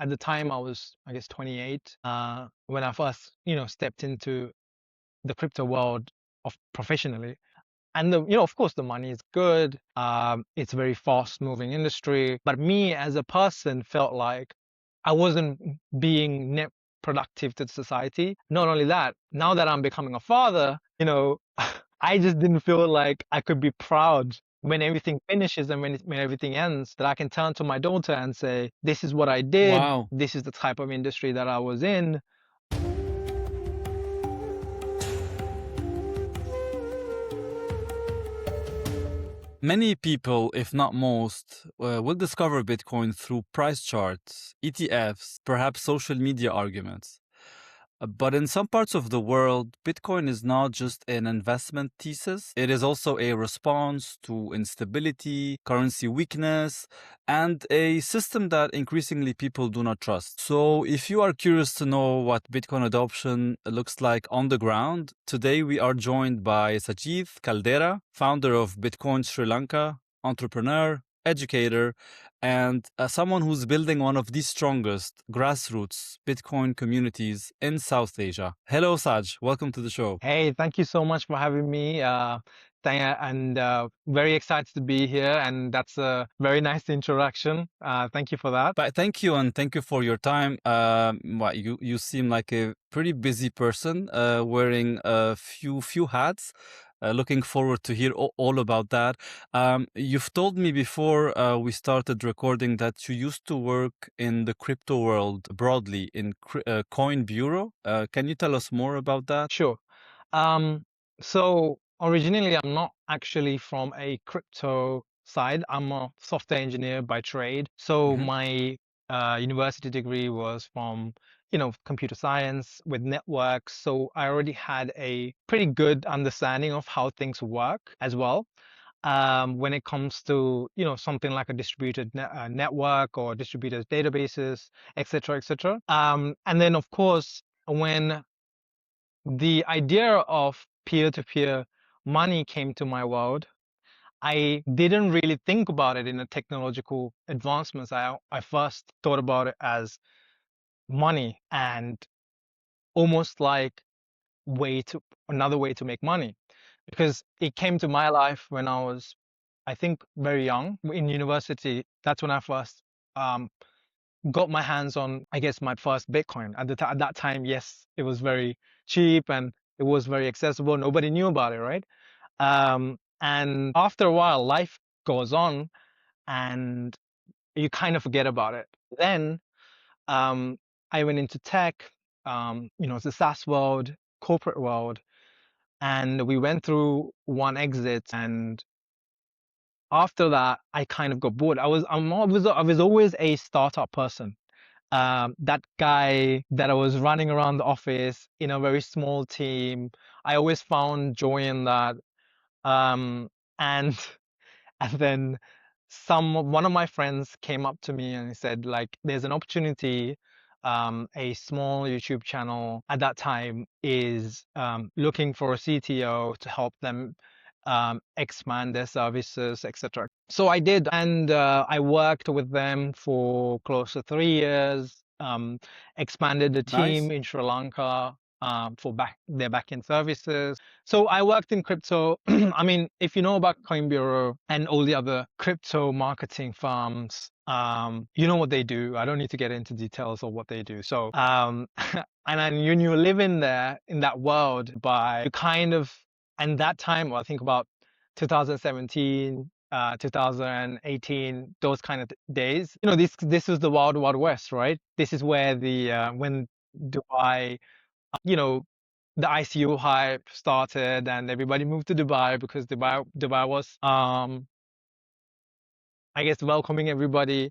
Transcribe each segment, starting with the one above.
at the time I was, I guess, 28 when I first, stepped into the crypto world of professionally. And of course, the money is good. It's a very fast-moving industry. But me as a person felt like I wasn't being net productive to society. Not only that, now that I'm becoming a father, I just didn't feel like I could be proud when everything finishes and when everything ends, that I can turn to my daughter and say, this is what I did. Wow. This is the type of industry that I was in. Many people, if not most, will discover Bitcoin through price charts, ETFs, perhaps social media arguments. But in some parts of the world, Bitcoin is not just an investment thesis. It is also a response to instability, currency weakness, and a system that increasingly people do not trust. So if you are curious to know what Bitcoin adoption looks like on the ground, today we are joined by Sajith Caldera, founder of Bitcoin Sri Lanka, entrepreneur, educator, and someone who's building one of the strongest grassroots Bitcoin communities in South Asia. Hello, Saj. Welcome to the show. Hey, thank you so much for having me. And very excited to be here. And that's a very nice introduction. Thank you for that. But thank you, and thank you for your time. You seem like a pretty busy person, wearing a few hats. Looking forward to hear all about that. You've told me before we started recording that you used to work in the crypto world broadly in Coin Bureau. Can you tell us more about that? Sure. So originally, I'm not actually from a crypto side. I'm a software engineer by trade. So Hmm. my university degree was from, computer science with networks. So I already had a pretty good understanding of how things work as well. When it comes to, something like a distributed network or distributed databases, etc., etc. And then, of course, when the idea of peer-to-peer money came to my world, I didn't really think about it in a technological advancements. I first thought about it as money and almost like another way to make money, because it came to my life when I was, I think, very young in university. That's when I first um, got my hands on, I guess, my first Bitcoin. At that time, yes, it was very cheap and it was very accessible. Nobody knew about it, right? And after a while, life goes on and you kind of forget about it. Then um, I went into tech, the SaaS world, corporate world, and we went through one exit. And after that, I kind of got bored. I was always a startup person. That guy that I was running around the office in a very small team. I always found joy in that. Um, and and then one of my friends came up to me and he said, like, there's an opportunity. A small YouTube channel at that time is looking for a CTO to help them expand their services, etc. So I did, and I worked with them for close to 3 years. Expanded the Nice. team in Sri Lanka for their backend services. So I worked in crypto. I mean, if you know about Coin Bureau and all the other crypto marketing firms, you know what they do. I don't need to get into details of what they do. So, and then when you live in there, in that world, by kind of, and that time, well, I think about 2017, 2018, those kind of days. This was the wild, wild west, right? This is where when Dubai, you know, the ICO hype started and everybody moved to Dubai because Dubai was, I guess, welcoming everybody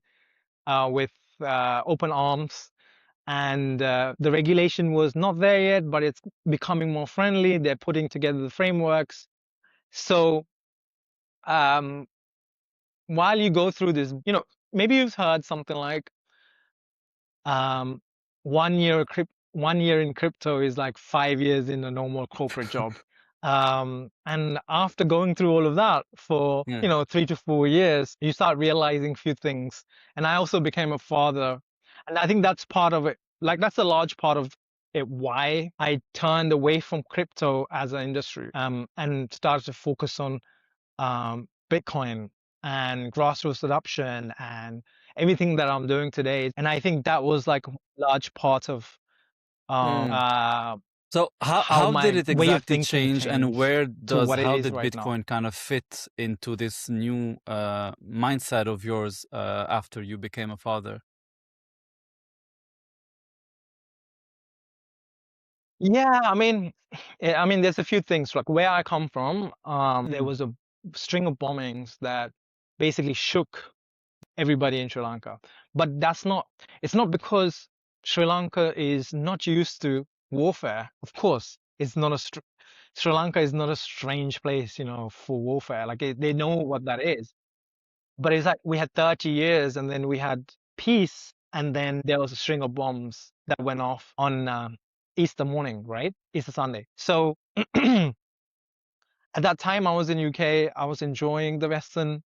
with open arms. And the regulation was not there yet, but it's becoming more friendly. They're putting together the frameworks. So um, while you go through this, maybe you've heard something like um, 1 year in crypto is like 5 years in a normal corporate job. And after going through all of that for, Yeah. 3 to 4 years, you start realizing a few things. And I also became a father And I think that's part of it. Like that's a large part of it why I turned away from crypto as an industry, and started to focus on Bitcoin and grassroots adoption and everything that I'm doing today. And I think that was like a large part of Mm. So how how did my it way of exactly thinking change, and changed where to does what it how is did right now. Bitcoin kind of fit into this new mindset of yours after you became a father? Yeah, I mean, I mean, there's a few things. Like where I come from, there Mm. was a string of bombings that basically shook everybody in Sri Lanka. But that's not, it's not because Sri Lanka is not used to warfare. Of course, it's not a, Sri Lanka is not a strange place, for warfare. Like they know what that is. But it's like we had 30 years and then we had peace, and then there was a string of bombs that went off on Easter morning, right? Easter Sunday. So at that time, I was in UK. I was enjoying the Western,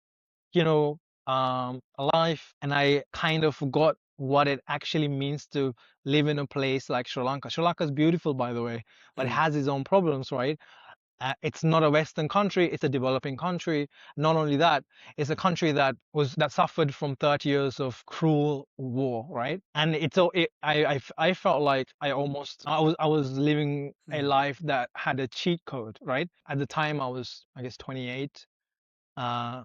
life, and I kind of forgot what it actually means to live in a place like Sri Lanka. Sri Lanka is beautiful, by the way, but it Mm. has its own problems, right? It's not a Western country; it's a developing country. Not only that, it's a country that suffered from 30 years of cruel war, right? And I felt like I was living a Mm. life that had a cheat code, right? At the time, I was, I guess, 28 uh,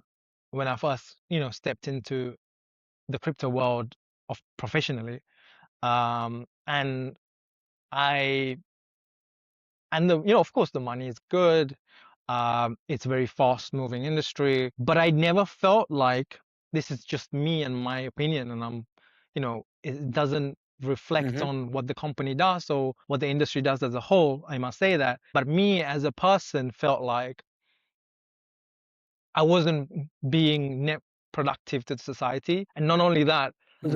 when I first, stepped into the crypto world of professionally. And I and of course, the money is good. It's a very fast-moving industry, but I never felt like this is just me and my opinion, and it doesn't reflect Mhm. on what the company does or what the industry does as a whole. I must say that. But me as a person felt like I wasn't being net productive to society, and not only that, Mm.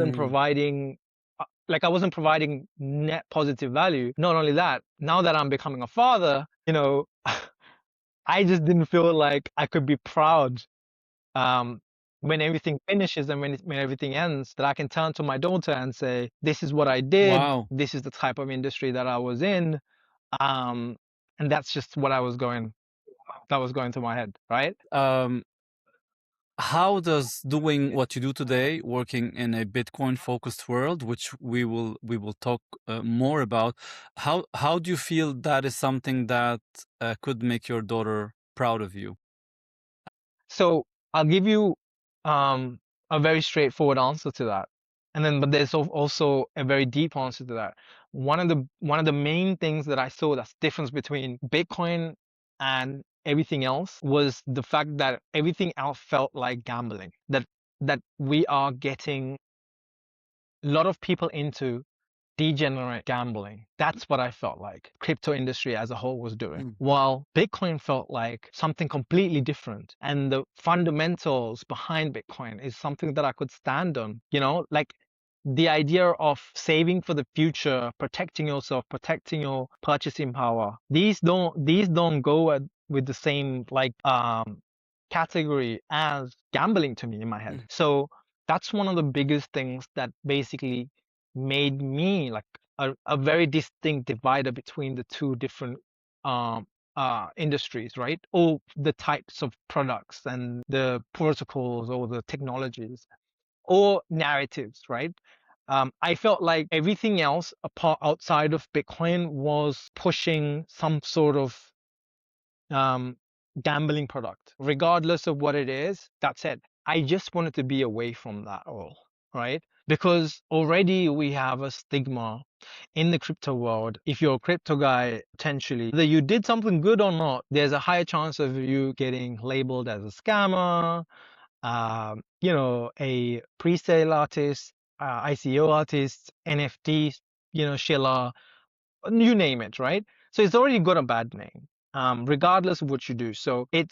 I wasn't providing net positive value. Not only that, now that I'm becoming a father, I just didn't feel like I could be proud um, when everything finishes and when everything ends, that I can turn to my daughter and say, "This is what I did. Wow. This is the type of industry that I was in," um, and that's just what that was going through my head, right? Um, how does doing what you do today, working in a Bitcoin focused world, which we will talk more about, how do you feel that is something that could make your daughter proud of you? So I'll give you um, a very straightforward answer to that, and then but there's also a very deep answer to that. One of the main things that I saw that's difference between Bitcoin and everything else was the fact that everything else felt like gambling. That we are getting a lot of people into degenerate gambling. That's what I felt like crypto industry as a whole was doing. Mm. While Bitcoin felt like something completely different. And the fundamentals behind Bitcoin is something that I could stand on, like the idea of saving for the future, protecting yourself, protecting your purchasing power. These don't go with the same like category as gambling to me in my head. Mm. So that's one of the biggest things that basically made me like a very distinct divider between the two different um industries, right? Or the types of products and the protocols or the technologies or narratives, right? I felt like everything else apart outside of Bitcoin was pushing some sort of um, gambling product, regardless of what it is. That's it. I just wanted to be away from that all, right? Because already we have a stigma in the crypto world. If you're a crypto guy, potentially, whether you did something good or not, there's a higher chance of you getting labeled as a scammer, a pre-sale artist, ICO artist, NFTs, shiller, you name it, right? So it's already got a bad name, regardless of what you do. So it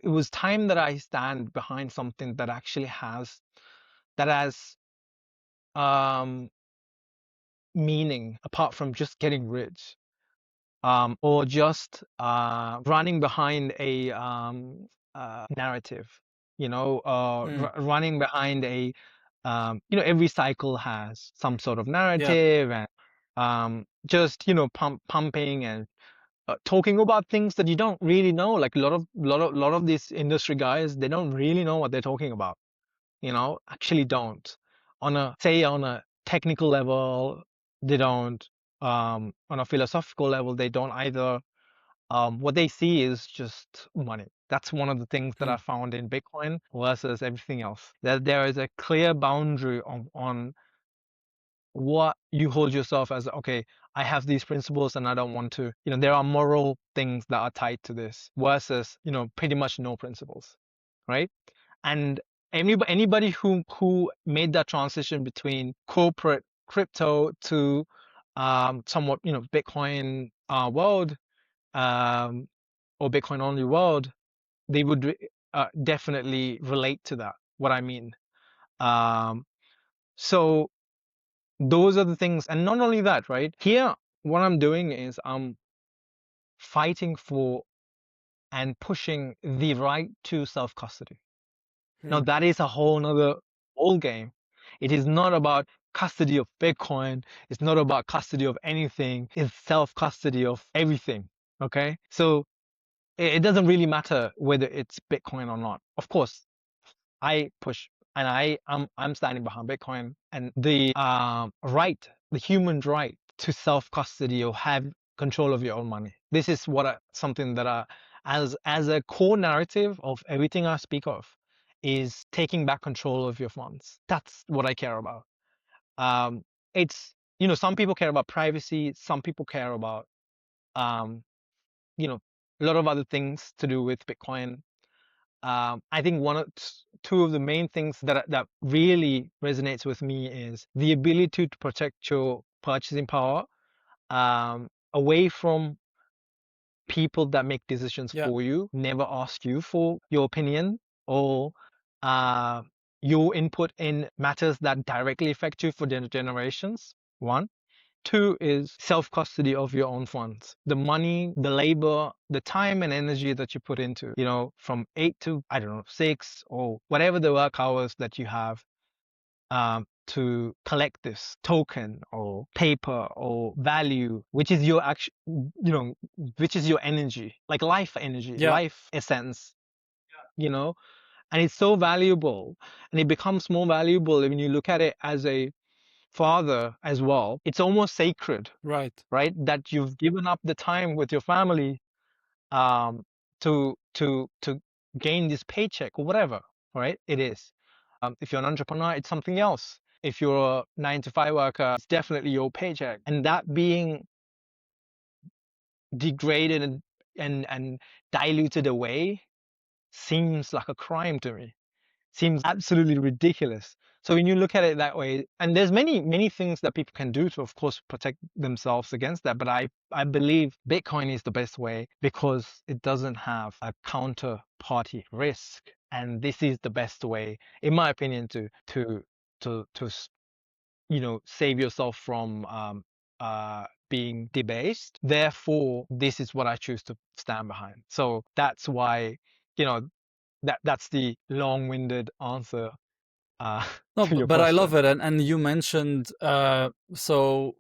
was time that I stand behind something that actually has um, meaning apart from just getting rich, or just running behind a narrative, Mm. running behind every cycle has some sort of Yeah. narrative, and just pumping and talking about things that you don't really know. Like a lot of these industry guys, they don't really know what they're talking about. Actually don't. On a technical level, they don't. On a philosophical level, they don't either. What they see is just money. That's one of the things that Hmm. I found in Bitcoin versus everything else. That there is a clear boundary on what you hold yourself as. Okay, I have these principles and I don't want to. There are moral things that are tied to this versus, pretty much no principles, right? And anybody who made that transition between corporate crypto to somewhat, Bitcoin world, um, or Bitcoin only world, they would definitely relate to that. What I mean. Um, so those are the things, and not only that, right? Here, what I'm doing is I'm fighting for and pushing the right to self-custody. Now Hmm. that is a whole nother ball game. It is not about custody of Bitcoin. It's not about custody of anything. It's self-custody of everything. Okay. So it doesn't really matter whether it's Bitcoin or not. Of course, I push and I'm standing behind Bitcoin and the right, the human right to self-custody or have control of your own money. This is something that as a core narrative of everything I speak of is taking back control of your funds. That's what I care about. It's some people care about privacy, some people care about um, you know a lot of other things to do with Bitcoin. I think two of the main things that really resonates with me is the ability to protect your purchasing power away from people that make decisions Yeah. for you, never ask you for your opinion or uh, your input in matters that directly affect you for generations. One. Two is self-custody of your own funds. The money, the labor, the time and energy that you put into, from 8 to, I don't know, 6 or whatever the work hours that you have to collect this token or paper or value, which is your actual, which is your energy, like life energy, Yeah. life essence, you know, and it's so valuable, and it becomes more valuable when you look at it as a father as well. It's almost sacred, Right. right? That you've given up the time with your family um, to gain this paycheck or whatever, right? It is. If you're an entrepreneur, it's something else. If you're a 9 to 5 worker, it's definitely your paycheck. And that being degraded and diluted away seems like a crime to me. Seems absolutely ridiculous. So when you look at it that way, and there's many things that people can do to, of course, protect themselves against that. But I believe Bitcoin is the best way because it doesn't have a counterparty risk, and this is the best way, in my opinion, to save yourself from being debased. Therefore, this is what I choose to stand behind. So that's why, you know, that's the long-winded answer No, to your but I love question. it. And you mentioned so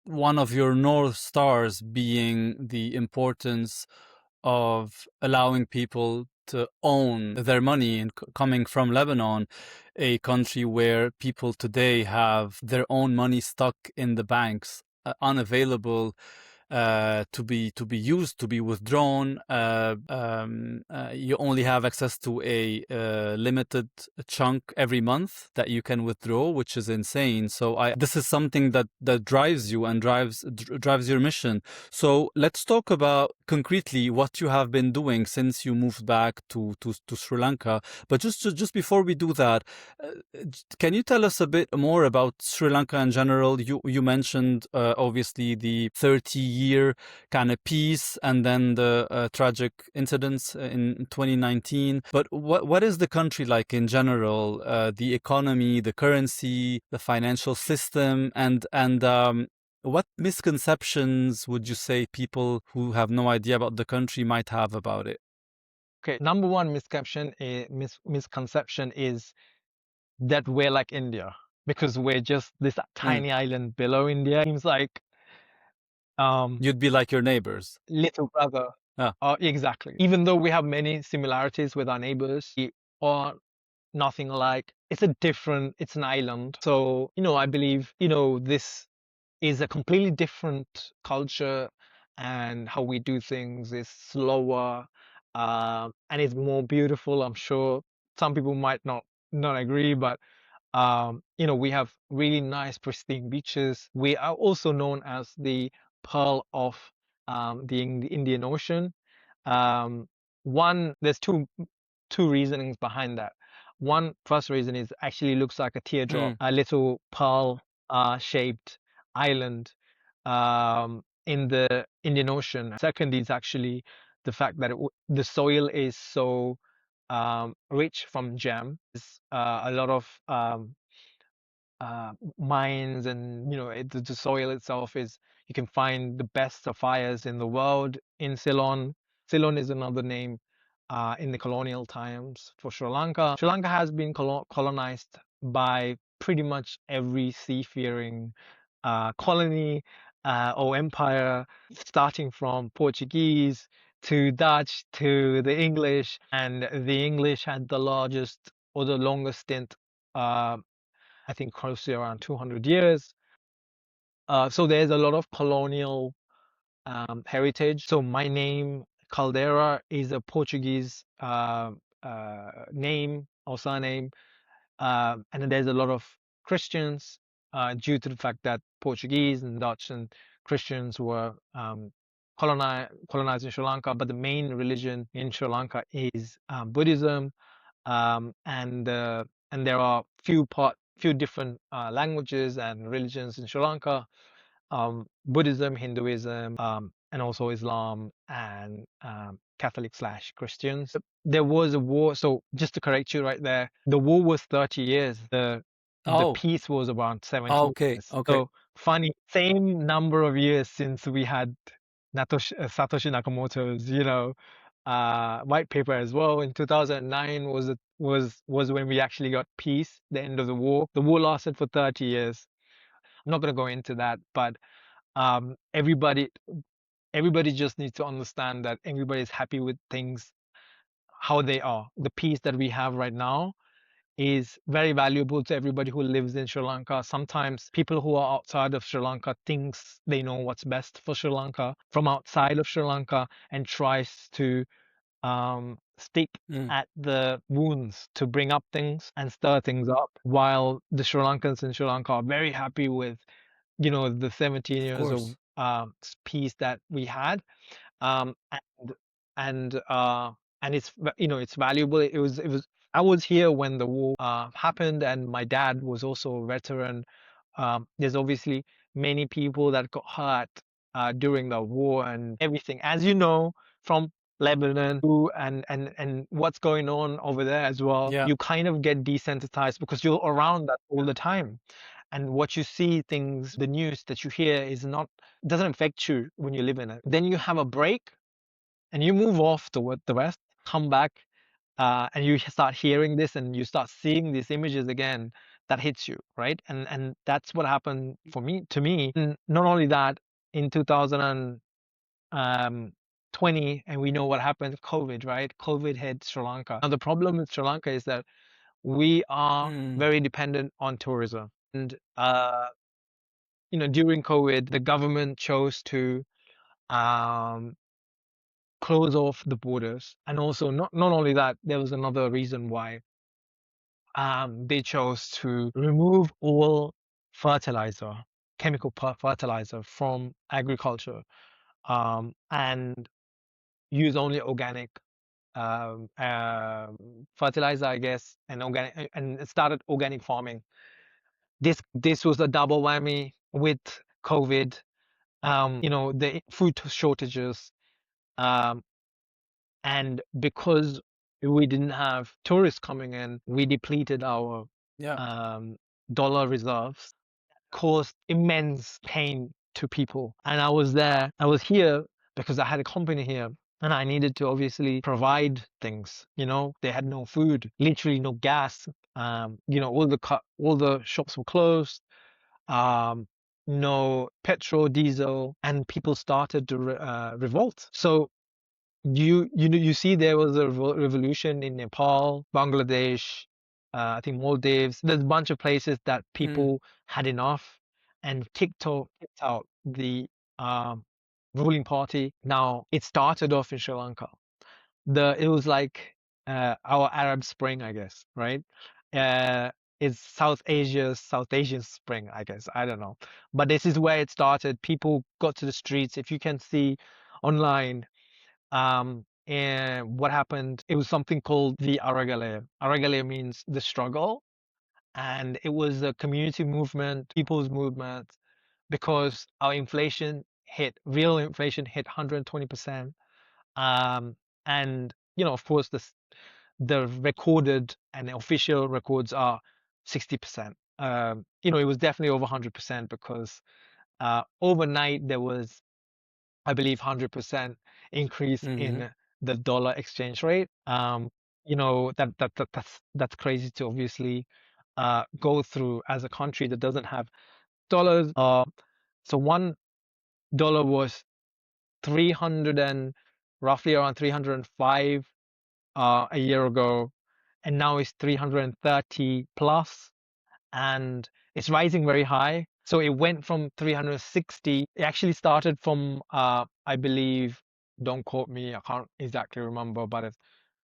one of your North Stars being the importance of allowing people to own their money, and coming from Lebanon, a country where people today have their own money stuck in the banks, unavailable to be used, to be withdrawn. You only have access to a limited chunk every month that you can withdraw, which is insane. So this is something that drives you and drives your mission. So let's talk about concretely what you have been doing since you moved back to Sri Lanka. But just before we do that, can you tell us a bit more about Sri Lanka in general? You mentioned obviously the 30-year kind of peace, and then the tragic incidents in 2019. But what is the country like in general? The economy, the currency, the financial system, and what misconceptions would you say people who have no idea about the country might have about it? Okay, number one misconception is that we're like India because we're just this Mm. tiny island below India. Seems like um, You'd be like your neighbors. little brother. Ah. Exactly. Even though we have many similarities with our neighbors, we are nothing alike. It's an island. So, I believe, this is a completely different culture, and how we do things is slower, and it's more beautiful. I'm sure some people might not agree, but we have really nice, pristine beaches. We are also known as the Pearl of the Indian Ocean. Um, there's two reasonings behind that. First reason is actually looks like a teardrop, Mm. a little pearl shaped island in the Indian Ocean. Second is actually the fact that the soil is so rich from gem. There's a lot of mines, and the soil itself is, you can find the best sapphires in the world in Ceylon. Ceylon is another name in the colonial times for Sri Lanka. Sri Lanka has been colonized by pretty much every seafaring colony or empire, starting from Portuguese to Dutch to the English, and the English had the largest or the longest stint, uh, I think close to around 200 years. So there's a lot of colonial heritage. So my name, Caldera, is a Portuguese name or surname. And then there's a lot of Christians due to the fact that Portuguese and Dutch and Christians were colonizing Sri Lanka. But the main religion in Sri Lanka is Buddhism, and there are few different languages and religions in Sri Lanka, Buddhism, Hinduism, and also Islam and Catholic slash Christians. There was a war, so just to correct you right there, the war was 30 years. The Oh. peace was around Oh, 17 okay. years. Okay. So funny, same number of years since we had Satoshi Nakamoto's, white paper as well. In 2009 was when we actually got peace, the end of the war. The war lasted for 30 years. I'm not going to go into that, but um, everybody everybody just needs to understand that everybody's happy with things how they are. The peace that we have right now is very valuable to everybody who lives in Sri Lanka. Sometimes people who are outside of Sri Lanka thinks they know what's best for Sri Lanka from outside of Sri Lanka, and tries to stick Mm. at the wounds to bring up things and stir things up, while the Sri Lankans in Sri Lanka are very happy with the 17 Of years of course. peace that we had. um and and uh and it's valuable. It was I was here when the war happened, and my dad was also a veteran. There's obviously many people that got hurt during the war and everything, as you know, from Lebanon and what's going on over there as well. Yeah. You kind of get desensitized because you're around that all the time, and what you see, things, the news that you hear is not doesn't affect you when you live in it. Then you have a break and you move off to what the West, come back, and you start hearing this and you start seeing these images again. That hits you, right? And that's what happened for me to me. And not only that, in 2020, and we know what happened, COVID, right? COVID hit Sri Lanka. Now the problem with Sri Lanka is that we are Mm. very dependent on tourism, and during COVID, the government chose to um, close off the borders. And also, not only that, there was another reason why they chose to remove all fertilizer, chemical fertilizer from agriculture, and use only organic fertilizer, I guess, and organic, and it started organic farming. This was a double whammy with COVID. The food shortages, um, and because we didn't have tourists coming in, we depleted our Yeah. um, dollar reserves, caused immense pain to people. And I was here because I had a company here. and I needed to obviously provide things. They had no food, literally no gas. All the shops were closed. Um, no petrol, diesel, and people started to revolt. So you see there was a revolution in Nepal, Bangladesh, I think Maldives. There's a bunch of places that Mm. people had enough and kicked out the um, ruling party. Now it started off in Sri Lanka. It was like our Arab Spring, I guess, right? Uh, it's South Asian Spring, I guess. I don't know, but this is where it started. People got to the streets. If you can see online, and what happened, it was something called the Aragale. Aragale means the struggle, and it was a community movement, people's movement, because our real inflation hit 120%. And of course, the recorded and official records are 60%. It was definitely over 100% because overnight there was, I believe, 100% increase Mm-hmm. in the dollar exchange rate. That's crazy to obviously go through as a country that doesn't have dollars. So $1 was 300 and roughly around 305 a year ago, and now it's 330 plus, and it's rising very high. So it went from 360. It actually started from, I believe, don't quote me, I can't exactly remember, but it's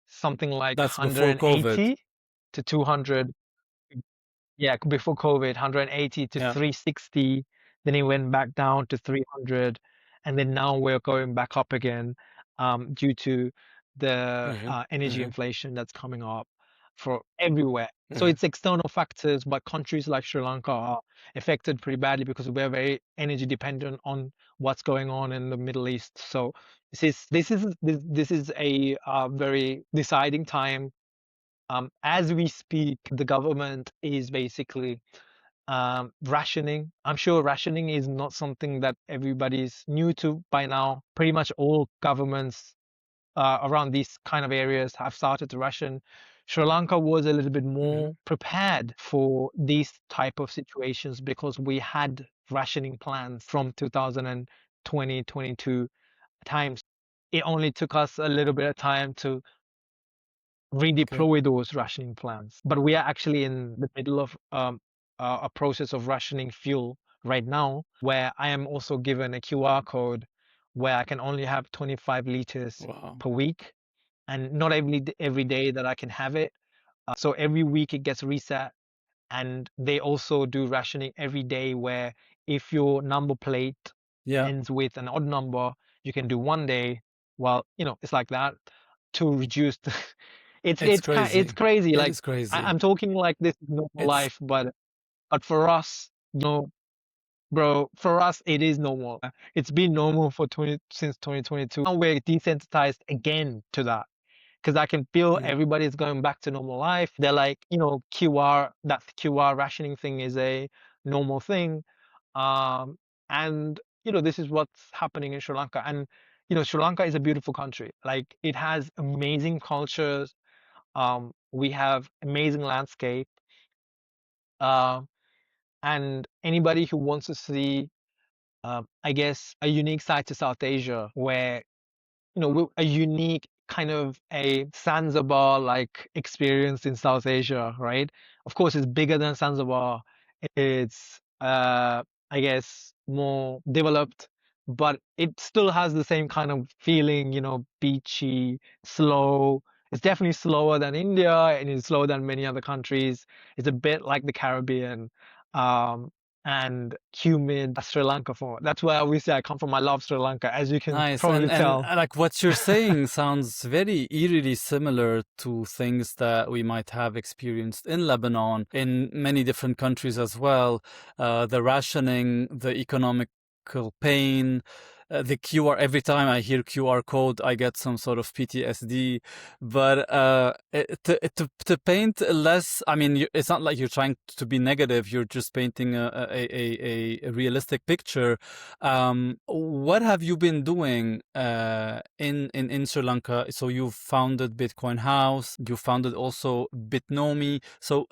something like That's before COVID. 180 to 200. Yeah, before COVID, 180 to Yeah. 360, then it went back down to 300, and then now we're going back up again, due to the Mm-hmm. energy Mm-hmm. inflation that's coming up for everywhere. So Mm-hmm. it's external factors, but countries like Sri Lanka are affected pretty badly because we're very energy dependent on what's going on in the Middle East. So this is a very deciding time. As we speak, the government is basically rationing. I'm sure rationing is not something that everybody's new to by now. Pretty much all governments around these kind of areas have started to ration. Sri Lanka was a little bit Mm-hmm. more prepared for these type of situations because we had rationing plans from 2020, 22 times. It only took us a little bit of time to Okay. redeploy those rationing plans. But we are actually in the middle of a process of rationing fuel right now, where I am also given a QR code where I can only have 25 liters Wow. per week, and not every day that I can have it. So every week it gets reset, and they also do rationing every day where if your number plate Yeah. ends with an odd number, you can do one day. Well, it's like that to reduce the It's it's crazy. crazy. It Like is crazy. I'm talking like this is normal It's life, but for us, bro, for us it is normal. It's been normal for 20 since 2022. Now we're desensitized again to that because I can feel mm, everybody's going back to normal life. They're like, that QR rationing thing is a normal thing. Um, and this is what's happening in Sri Lanka. And Sri Lanka is a beautiful country. Like it has amazing cultures. We have amazing landscape. Uh, and anybody who wants to see, I guess, a unique side to South Asia, where a unique kind of a Zanzibar like experience in South Asia, right? Of course, it's bigger than Zanzibar. It's I guess more developed, but it still has the same kind of feeling, beachy, slow. It's definitely slower than India and it's slower than many other countries. It's a bit like the Caribbean. Um, and humid Sri Lanka for. That's where obviously I come from. I love Sri Lanka, as you can nice. probably And tell. like what you're saying sounds very eerily similar to things that we might have experienced in Lebanon, in many different countries as well. The rationing, the economical pain, the QR. Every time I hear QR code, I get some sort of PTSD. But to paint less, I mean, it's not like you're trying to be negative. You're just painting a realistic picture. What have you been doing in Sri Lanka? So you founded Bitcoin House. You founded also Bitnomi. So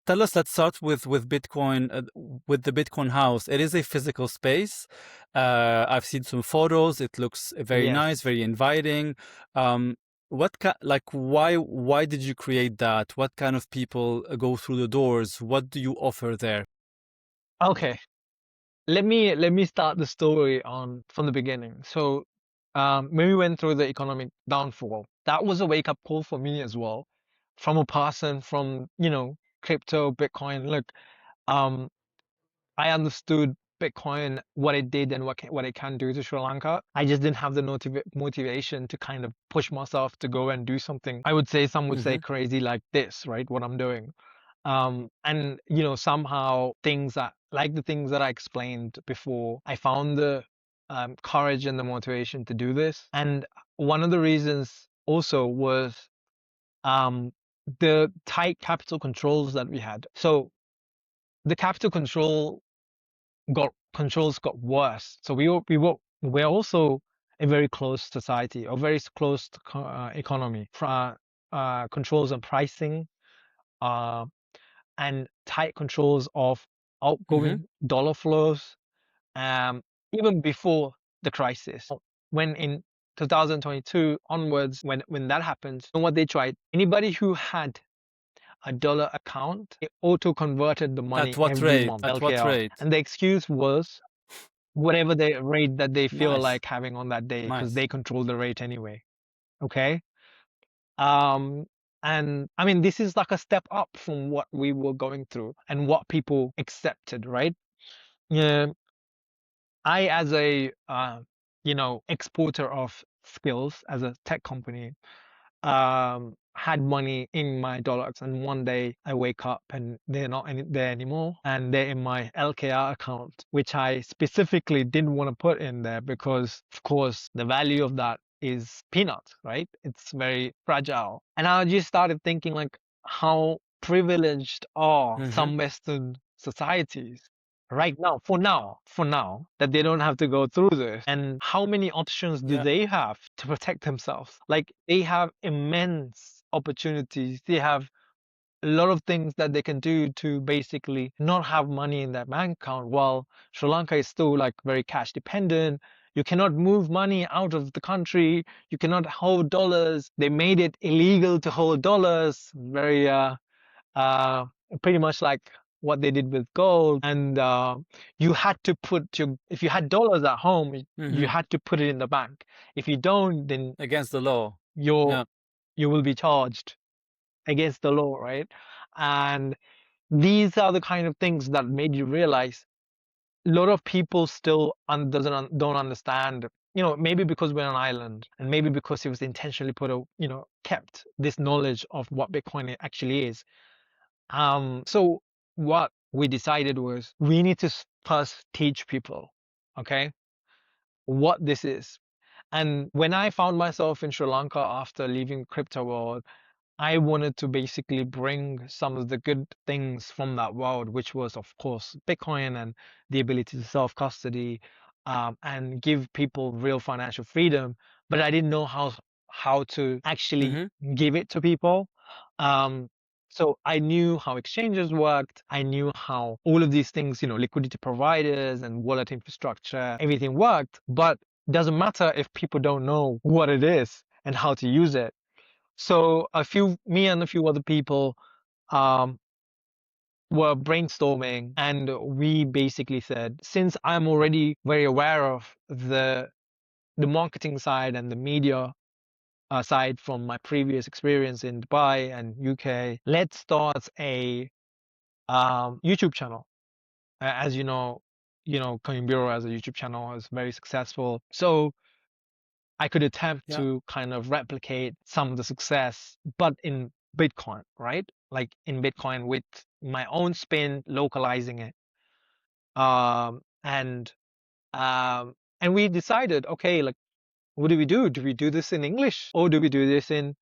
tell us, let's start with Bitcoin, with the Bitcoin House. It is a physical space. I've seen some photos. It looks very Yes. nice, very inviting. Um, like why did you create that? What kind of people go through the doors? What do you offer there? Okay. Let me start the story on from the beginning. So, when we went through the economic downfall, that was a wake-up call for me as well, from a person from, crypto, Bitcoin. Look, um, I understood Bitcoin, what it did and what it can do to Sri Lanka. I just didn't have the motivation to kind of push myself to go and do something. I would say some would say Mm-hmm. crazy like this, right? What I'm doing. And somehow things that like the things that I explained before, I found the courage and the motivation to do this. And one of the reasons also was um, the tight capital controls that we had. So the capital controls got worse. So we're also a very closed society, a very closed economy. Controls on pricing, uh, and tight controls of Mm-hmm. outgoing dollar flows, um, even before the crisis. When in 2022 onwards, when that happened, you know what they tried? Anybody who had a dollar account, it auto converted the At money what every rate? month, At what LKR. rate? And the excuse was whatever the rate that they feel Nice, like having on that day, because nice. they control the rate anyway. Okay. Um, and I mean, this is like a step up from what we were going through and what people accepted, right? Yeah, I, as a exporter of skills as a tech company, had money in my dollars, and one day I wake up and they're not there anymore, and they're in my LKR account, which I specifically didn't want to put in there because, of course, the value of that is peanuts, right? It's very fragile. And I just started thinking like, how privileged are Mm-hmm. some Western societies right now, that they don't have to go through this, and how many options do Yeah. they have to protect themselves? Like, they have immense opportunities, they have a lot of things that they can do to basically not have money in their bank account, while Sri Lanka is still like very cash dependent. You cannot move money out of the country, you cannot hold dollars. They made it illegal to hold dollars, very uh, pretty much like what they did with gold. And you had to if you had dollars at home, you Mm-hmm. had to put it in the bank. If you don't, then Against the law. you're Yeah. you will be charged against the law, right? And these are the kind of things that made you realize a lot of people still don't understand. Maybe because we're an island, and maybe because it was intentionally kept this knowledge of what Bitcoin actually is. So what we decided was we need to first teach people, okay, what this is. And when I found myself in Sri Lanka after leaving crypto world, I wanted to basically bring some of the good things from that world, which was, of course, Bitcoin and the ability to self-custody, and give people real financial freedom. But I didn't know how to actually Mm-hmm. give it to people. Um, so I knew how exchanges worked. I knew how all of these things, liquidity providers and wallet infrastructure, everything worked. But it doesn't matter if people don't know what it is and how to use it. So me and a few other people, um, were brainstorming, and we basically said, since I'm already very aware of the marketing side and the media side from my previous experience in Dubai and UK, let's start a YouTube channel. As Coin Bureau as a YouTube channel is very successful. So I could attempt Yeah. to kind of replicate some of the success, but in Bitcoin, right? Like in Bitcoin with my own spin, localizing it. And And we decided, okay, like, what do we do? Do we do this in English or do we do this in,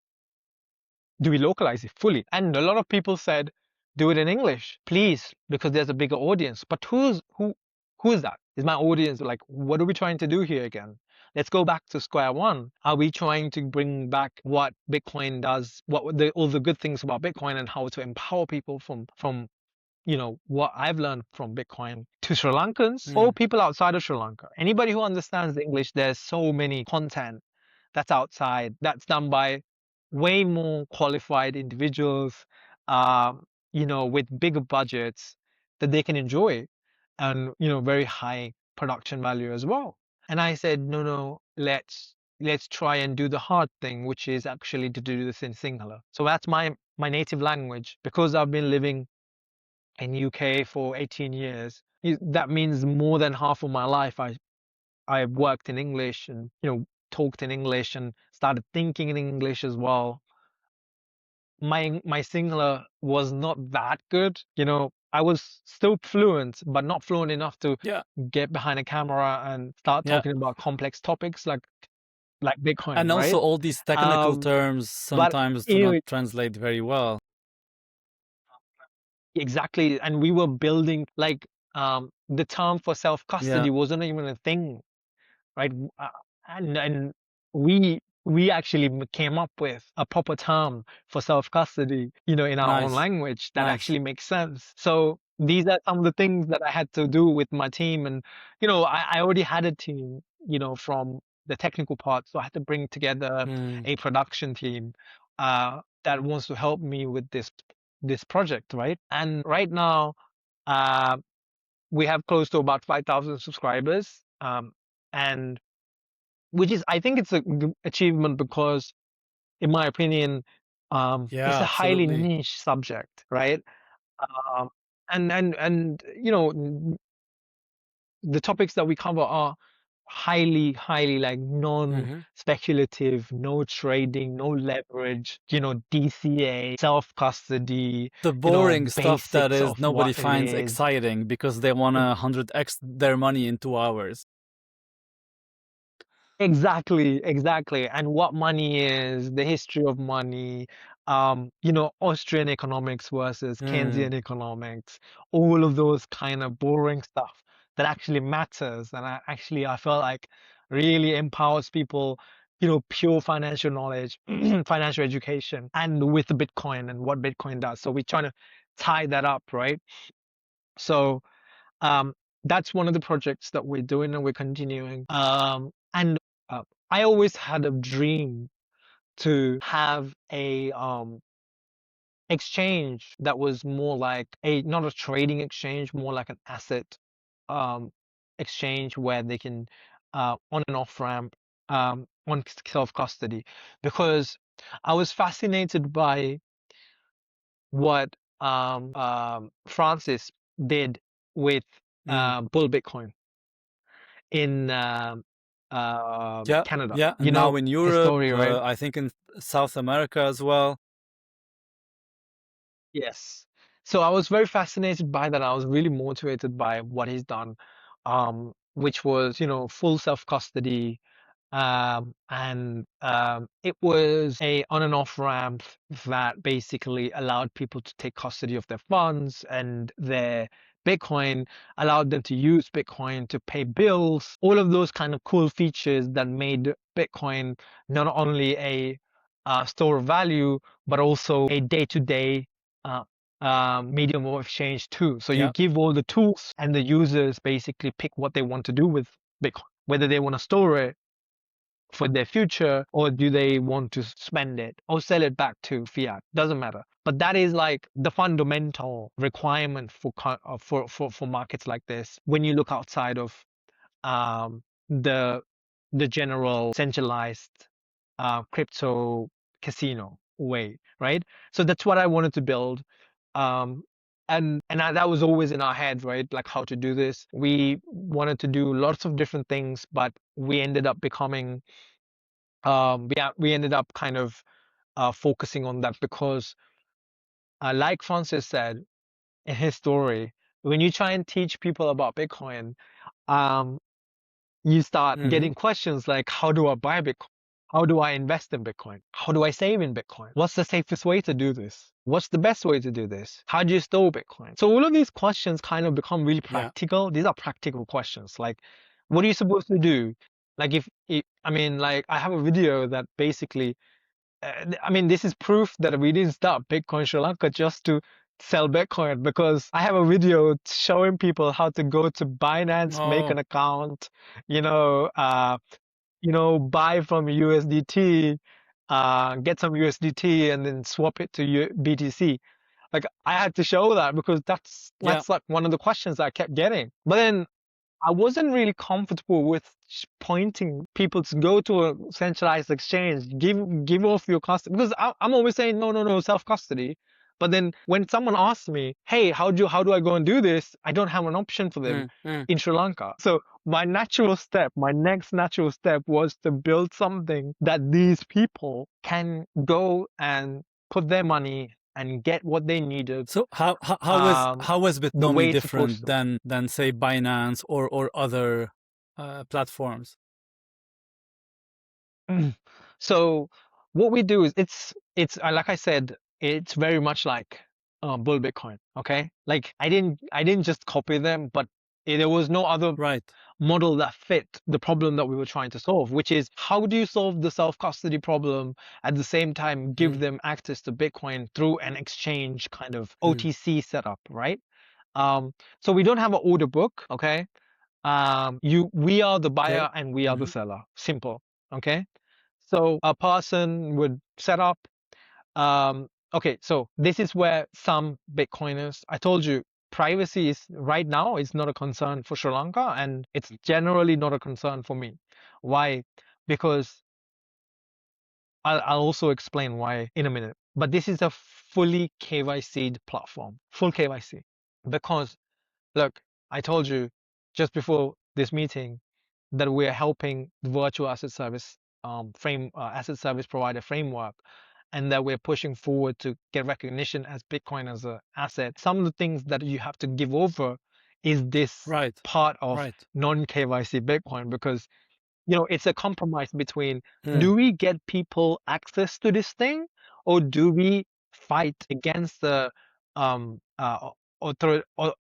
do we localize it fully? And a lot of people said, do it in English, please, because there's a bigger audience. But who is that? Is my audience like, what are we trying to do here again? Let's go back to square one. Are we trying to bring back what Bitcoin does, all the good things about Bitcoin and how to empower people from what I've learned from Bitcoin to Sri Lankans or Mm. people outside of Sri Lanka? Anybody who understands English, there's so many content that's outside that's done by way more qualified individuals, um, with bigger budgets that they can enjoy and, very high production value as well. And I said, no, no, let's try and do the hard thing, which is actually to do this in Sinhala. So that's my native language because I've been living in UK for 18 years. That means more than half of my life I worked in English and talked in English and started thinking in English as well. My Sinhala was not that good. I was still fluent, but not fluent enough to Yeah, get behind a camera and start yeah. talking about complex topics like Bitcoin, And also right? all these technical Um, terms but sometimes do you not know, translate very well. exactly, and we were building like the term for self Yeah, custody wasn't even a thing, right? Uh, and we actually came up with a proper term for self-custody, in our own nice, language that nice. actually makes sense. So these are some of the things that I had to do with my team, and I already had a team, from the technical part, so I had to bring together Mm. a production team that wants to help me with this project, right? And right now, uh, we have close to about 5,000 subscribers, and which is I think it's a achievement because, in my opinion, it's Yeah, a highly absolutely. niche subject, right? Um, and the topics that we cover are highly, highly like Hmm. non-speculative, no trading, no leverage, DCA, self-custody, The boring stuff that basics is of nobody what it finds is. exciting because they want to 100x their money in 2 hours. Exactly, exactly. And what money is, the history of money, Austrian economics versus Mm. Keynesian economics, all of those kind of boring stuff that actually matters. And I felt like really empowers people, pure financial knowledge, financial education, and with the Bitcoin and what Bitcoin does. So we're trying to tie that up, right? So um, that's one of the projects that we're doing and we're continuing. And I always had a dream to have a exchange that was more like a not a trading exchange, more like an asset um exchange where they can on and off ramp on self custody because I was fascinated by what Francis did with Mm. Bull Bitcoin in Yeah, Canada. yeah. You And now know in his Europe, story, right? I think in South America as well. Yes. So I was very fascinated by that. I was really motivated by what he's done, which was, full self-custody. And it was a on and off ramp that basically allowed people to take custody of their funds and their Bitcoin, allowed them to use Bitcoin to pay bills, all of those kind of cool features that made Bitcoin not only a store of value, but also a day-to-day uh, medium of exchange too. So you Yeah, give all the tools and the users basically pick what they want to do with Bitcoin, whether they want to store it for their future or do they want to spend it or sell it back to fiat, doesn't matter. But that is like the fundamental requirement for markets like this when you look outside of um, the the general centralized crypto casino way, right? So that's what I wanted to build. um, that was always in our head, right? Like how to do this. We wanted to do lots of different things, but we ended up becoming we ended up kind of focusing on that because, like Francis said in his story, when you try and teach people about Bitcoin, um, you start Mm-hmm. getting questions like, how do I buy Bitcoin? How do I invest in Bitcoin? How do I save in Bitcoin? What's the safest way to do this? What's the best way to do this? How do you store Bitcoin? So all of these questions kind of become really Yeah. practical. These are practical questions. Like, what are you supposed to do? Like I mean, like I have a video that basically, I mean, this is proof that we didn't start Bitcoin Sri Lanka just to sell Bitcoin because I have a video showing people how to go to Binance, make Oh, an account, you know, buy from USDT, get some USDT and then swap it to BTC. Like I had to show that because yeah. that's like one of the questions I kept getting. But then I wasn't really comfortable with pointing people to go to a centralized exchange, give off your custody because I'm always saying no, no, no, self custody. But then when someone asks me, hey, how do I go and do this? I don't have an option for them Mm, mm. in Sri Lanka. So my next natural step was to build something that these people can go and put their money and get what they needed So um, how is the Bitomi way it's supposed different to. than say Binance or other platforms? Mm. So what we do is it's like I said, it's very much like Bull Bitcoin. Okay, like I didn't just copy them, but there was no other Right. model that fit the problem that we were trying to solve, which is how do you solve the self custody problem at the same time give Mm, them access to Bitcoin through an exchange kind of mm. OTC setup, right? So we don't have an order book, okay? We are the Okay. buyer and we are the Mm-hmm. seller. Simple. Okay. So a person would set up, okay, so this is where some Bitcoiners, I told you, privacy is right now is not a concern for Sri Lanka and it's generally not a concern for me. Why? Because I'll also explain why in a minute. But this is a fully KYC'd platform, full KYC. Because look, I told you just before this meeting that we're helping the virtual asset service asset service provider framework, and that we're pushing forward to get recognition as Bitcoin as an asset. Some of the things that you have to give over is this Right. part of Right. non KYC Bitcoin because it's a compromise between Mm. do we get people access to this thing or do we fight against the author or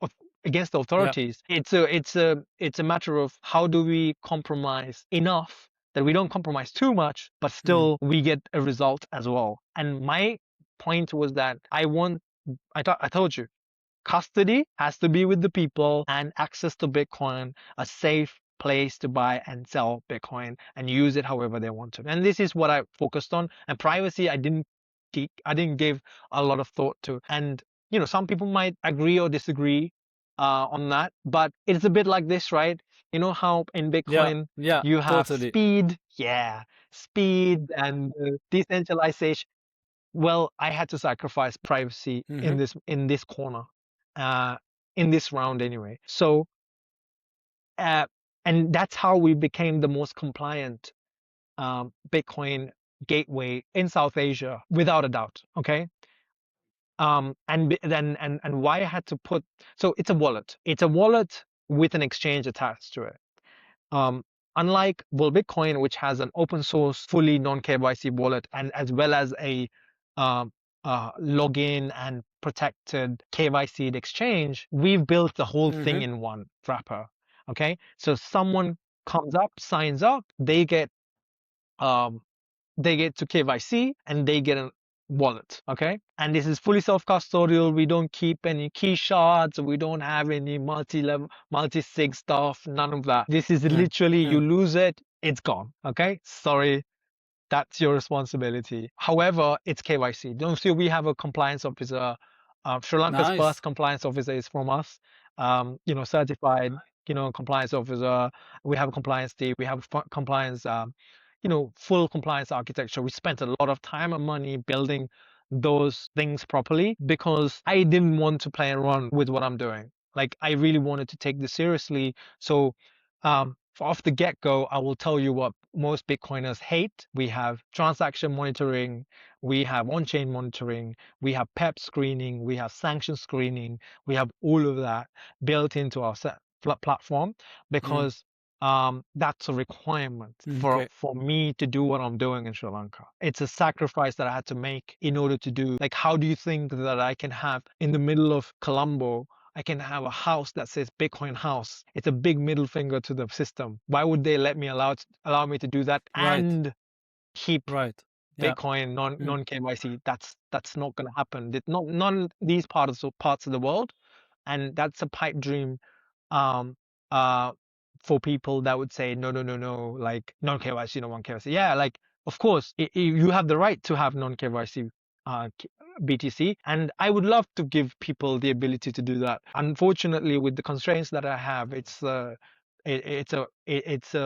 against the Yeah. authorities? It's a matter of how do we compromise enough that we don't compromise too much, but Mm. still we get a result as well. And my point was that I told you custody has to be with the people and access to Bitcoin, a safe place to buy and sell Bitcoin and use it however they want to. And this is what I focused on. And privacy, I didn't give a lot of thought to. And some people might agree or disagree on that, but it's a bit like this, right? You know how in Yeah. Bitcoin Yeah. you have Totally. speed, yeah, speed and decentralization. Well, I had to sacrifice privacy Mm-hmm. in this corner, uh, in this round anyway. So, uh, and that's how we became the most compliant Bitcoin gateway in South Asia, without a doubt. Okay. Then and why I had to put so it's a wallet. It's a wallet with an exchange attached to it. Um, Unlike well, Bitcoin, which has an open source, fully non-KYC wallet, and as well as a um, login and protected KYC exchange, we've built the whole thing Mm-hmm. in one wrapper. Okay, so someone comes up, signs up, um, they get to KYC and they get a wallet. Okay. And this is fully self-custodial. We don't keep any key shards. We don't have any multi-level, multi-sig stuff. None of that. This is Mm. literally you Mm. lose it, it's gone. Okay. Sorry, that's your responsibility. However, it's KYC. Don't see we have a compliance officer. Sri Lanka's Nice. first compliance officer is from us. Certified, compliance officer. We have a compliance team. We have compliance, full compliance architecture. We spent a lot of time and money building those things properly because I didn't want to play around with what I'm doing. Like I really wanted to take this seriously. So off the get-go, I will tell you what most Bitcoiners hate. We have transaction monitoring, we have on-chain monitoring, we have PEP screening, we have sanction screening, we have all of that built into our platform Mm. because that's a requirement Okay. for me to do what I'm doing in Sri Lanka. It's a sacrifice that I had to make in order to do. Like, how do you think that I can have in the middle of Colombo? I can have a house that says Bitcoin house. It's a big middle finger to the system. Why would they let me allow me to do that Right. and keep Right. Yeah. Bitcoin Mm. non KYC? That's not going to happen. Not none these parts of the world, and that's a pipe dream um uh for people that would say no, no, no, no, like non KYC, no one KYC. Yeah, like of course you have the right to have non KYC BTC, and I would love to give people the ability to do that. Unfortunately, with the constraints that I have, it's a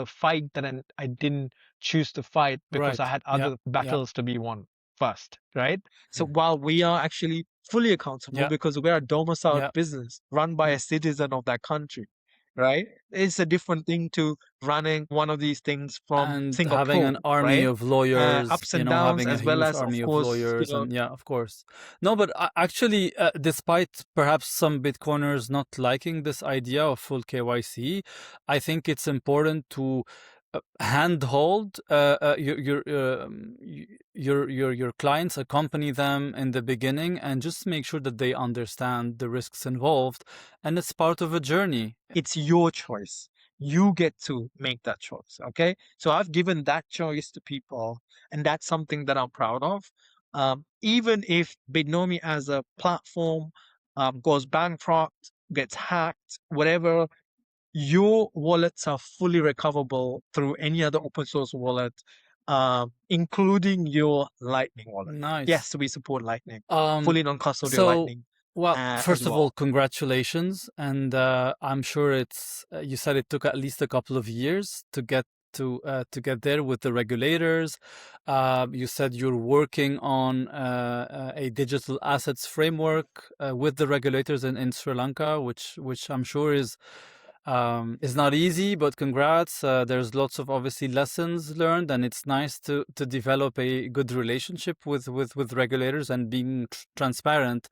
fight that I didn't choose to fight because I Right. had Yeah. other Yeah. battles to be won first, right? So while we are actually fully accountable Yeah. because we're a domiciled Yeah. business run by a citizen of that country, right? It's a different thing to running one of these things from And having Singapore, an army right? of lawyers, Ups and downs, having a as well huge as, of army of course, lawyers, and yeah, of course. No, but actually, despite perhaps some Bitcoiners not liking this idea of full KYC, I think it's important to handhold your clients, accompany them in the beginning, and just make sure that they understand the risks involved, and it's part of a journey. it's your choice. You get to make that choice. Okay. So I've given that choice to people, and that's something that I'm proud of. Even if Bitnomi as a platform goes bankrupt, gets hacked, whatever, your wallets are fully recoverable through any other open source wallet, including your Lightning wallet. Nice. Yes, we support Lightning, Um, fully non-custodial so, Lightning well, as first of all, well. congratulations. And I'm sure you said it took at least a couple of years to get there with the regulators. You said you're working on a digital assets framework with the regulators in Sri Lanka, which I'm sure is not easy, but congrats. There's lots of obviously lessons learned, and it's nice to develop a good relationship with regulators and being transparent.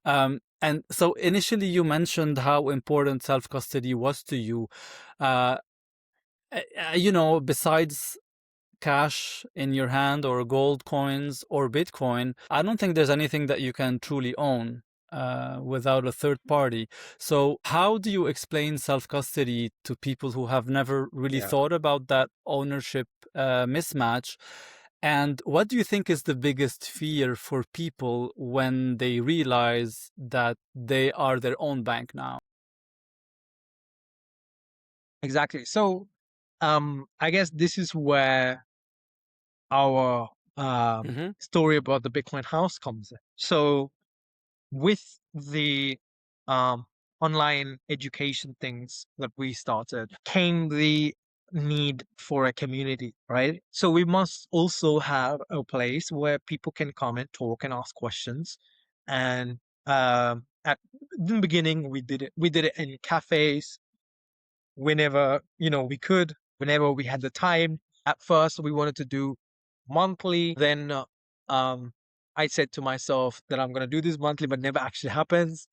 And so initially you mentioned how important self-custody was to you. Uh, besides cash in your hand or gold coins or Bitcoin, I don't think there's anything that you can truly own without a third party. So, how do you explain self custody to people who have never really Yeah. thought about that ownership mismatch? And what do you think is the biggest fear for people when they realize that they are their own bank now? Exactly. So, I guess this is where our Hmm. story about the Bitcoin house comes in. So, with the um, online education things that we started, came the need for a community, right? So, we must also have a place where people can come and talk and ask questions. And at the beginning, We did it in cafes whenever we could, whenever we had the time. At first we wanted to do monthly, then um I said to myself that I'm going to do this monthly, but never actually happens.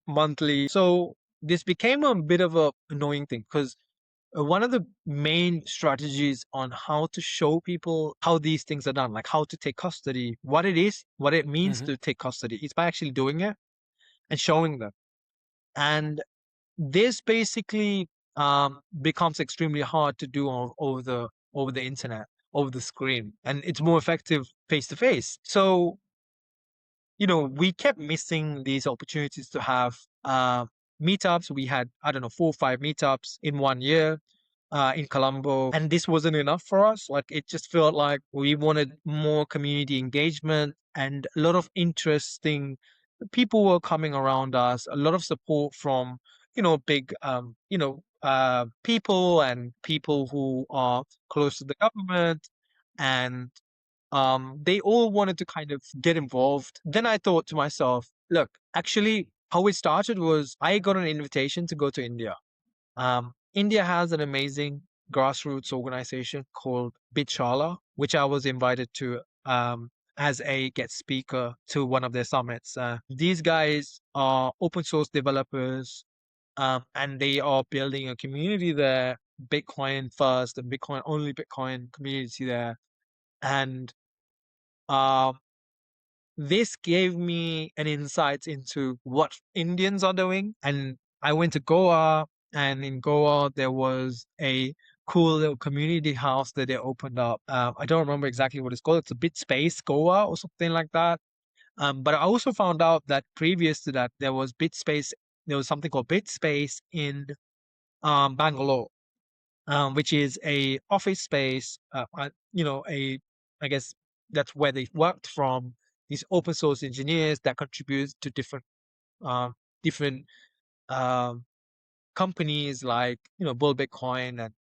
Monthly, so this became a bit of a annoying thing because one of the main strategies on how to show people how these things are done, like how to take custody, what it is, what it means Hmm. to take custody, is by actually doing it and showing them. And this basically becomes extremely hard to do over the internet, over the screen, and it's more effective face to face. So we kept missing these opportunities to have meetups. We had, I don't know, 4 or 5 meetups in 1 year in Colombo, and this wasn't enough for us. Like, it just felt like we wanted more community engagement and a lot of interesting people were coming around us, a lot of support from big people and people who are close to the government, and they all wanted to kind of get involved. Then I thought to myself, look, actually, how it started was I got an invitation to go to India. India has an amazing grassroots organization called Bitshala, which I was invited to as a guest speaker to one of their summits. These guys are open source developers and they are building a community there, Bitcoin first and Bitcoin only Bitcoin community there. And um, this gave me an insight into what Indians are doing. And I went to Goa, and in Goa, there was a cool little community house that they opened up. I don't remember exactly what it's called. It's a Bit Space Goa or something like that. But I also found out that previous to that, there was BitSpace. There was something called BitSpace in Bangalore, which is a office space. I guess that's where they worked from. These open source engineers that contribute to uh, different um, companies like Bull Bitcoin and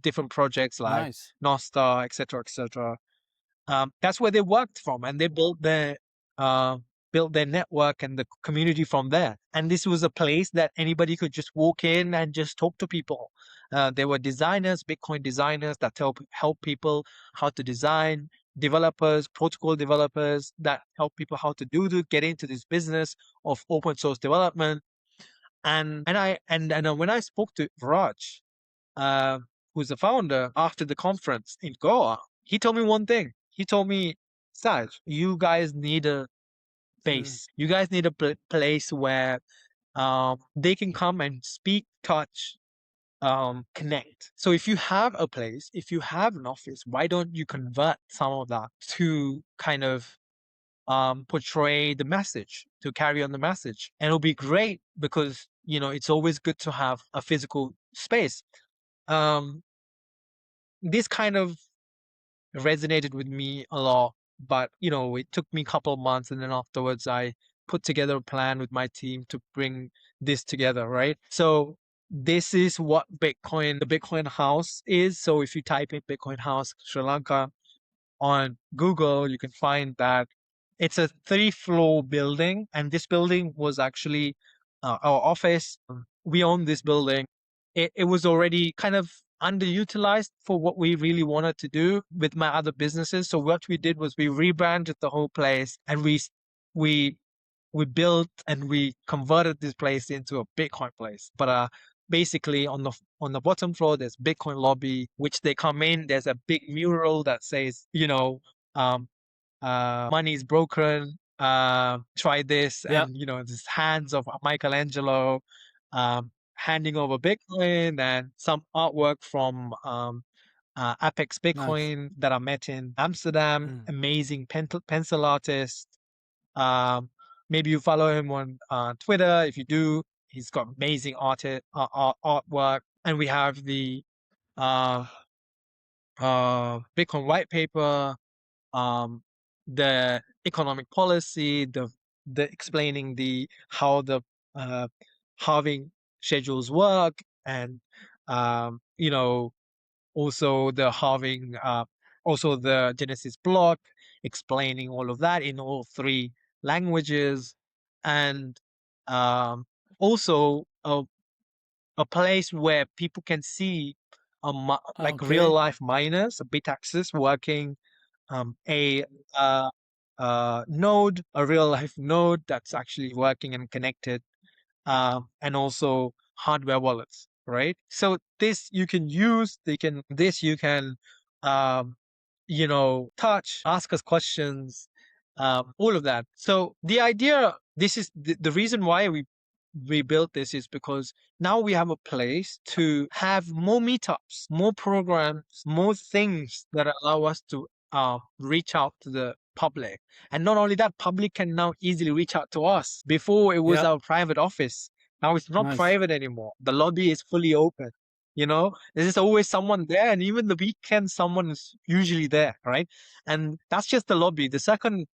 different projects like Nice. Nostar, etc., etc. That's where they worked from, and they uh, built their network and the community from there. And this was a place that anybody could just walk in and just talk to people. There were designers, Bitcoin designers that help people how to design, developers, protocol developers that help people how to get into this business of open source development. And when I spoke to Raj, uh, who's the founder, after the conference in Goa, he told me one thing. He told me, Saj, you guys need a Mm. base. You guys need a place where they can come and speak, touch, connect. So if you have a place, if you have an office, why don't you convert some of that to kind of portray the message, to carry on the message? And it'll be great because, it's always good to have a physical space. Um, this kind of resonated with me a lot, but it took me a couple of months, and then afterwards I put together a plan with my team to bring this together, right? So this is what the Bitcoin house is. So if you type in Bitcoin house Sri Lanka on Google, you can find that it's a 3-floor building, and this building was actually our office. We own this building. It was already kind of underutilized for what we really wanted to do with my other businesses. So what we did was we rebranded the whole place, and we we built and we converted this place into a Bitcoin place. But basically on the bottom floor there's Bitcoin lobby, which they come in. There's a big mural that says, um, money is broken. Try this, Yeah. and this hands of Michelangelo, handing over Bitcoin, and some artwork from Apex Nice. Bitcoin that I met in Amsterdam. Mm. Amazing pencil artist. Um, Maybe you follow him on Twitter. If you do, he's got amazing artwork. And we have the uh, Bitcoin white paper, um, the economic policy, the explaining the how the uh, halving schedules work, and you know, also the halving, also the Genesis block, explaining all of that in all 3 languages, and um, also a place where people can see like real Okay. life miners, a Bitaxis working a node, a real life node that's actually working and connected, and also hardware wallets, right? So this you can use, you can, um, touch, ask us questions, all of that. So the idea, this is the reason why we built this, is because now we have a place to have more meetups, more programs, more things that allow us to reach out to the public. And not only that, public can now easily reach out to us. Before, it was Yeah. our private office. Now it's not Nice. private anymore. The lobby is fully open. There's always someone there, and even the weekend, someone is usually there, right? And that's just the lobby. The second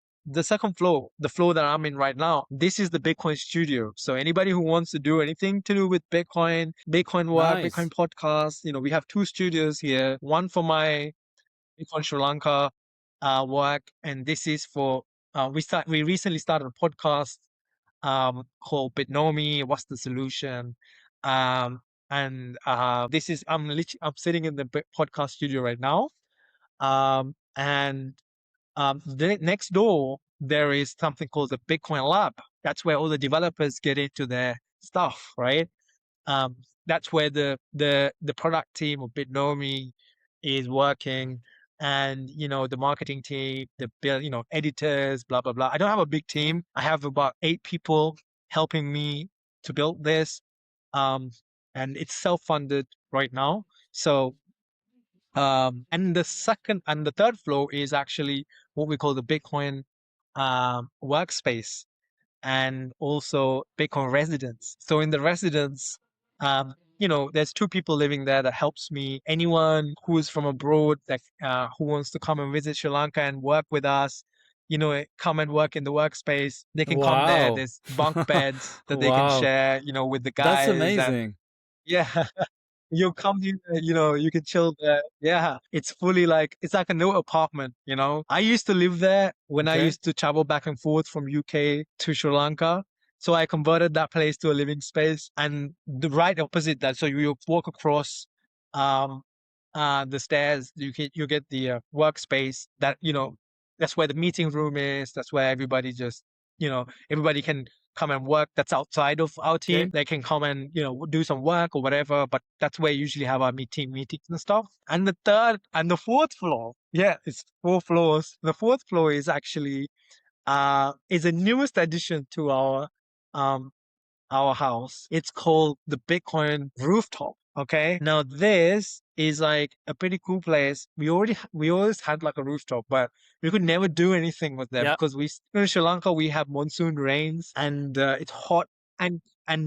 floor, the floor that I'm in right now, this is the Bitcoin studio. So anybody who wants to do anything to do with Bitcoin, Bitcoin work, Bitcoin Nice. podcast, we have 2 studios here. One for my Bitcoin Sri Lanka work, and this is for we recently started a podcast called Bitnomi. What's the solution? And this is I'm sitting in the podcast studio right now. And next door, there is something called the Bitcoin Lab. That's where all the developers get into their stuff, right? That's where the product team of Bitnomi is working, and the marketing team, the build, editors, blah blah blah. I don't have a big team. I have about 8 people helping me to build this, um, and it's self-funded right now. So, and the third floor is actually what we call the Bitcoin workspace, and also Bitcoin residence. So in the residence, there's 2 people living there that helps me. Anyone who is from abroad that who wants to come and visit Sri Lanka and work with us, come and work in the workspace. They can come there. Wow. There's bunk beds that they can Wow. share, with the That's guys, and amazing. yeah. You come here, you can chill there. Yeah, it's like a new apartment. I used to live there when I Okay. used to travel back and forth from UK to Sri Lanka. So I converted that place to a living space, and the right opposite that. So you walk across, um, the stairs. You get the workspace that that's where the meeting room is. That's where everybody can come and work that's outside of our Okay. team. They can come and, do some work or whatever, but that's where we usually have our meetings and stuff. And the third and the fourth floor, yeah, it's 4 floors. The fourth floor is actually is the newest addition to um our house. It's called the Bitcoin rooftop. Okay. Now this is like a pretty cool place. We always had like a rooftop, but we could never do anything with them Yeah. because in Sri Lanka we have monsoon rains, and it's hot and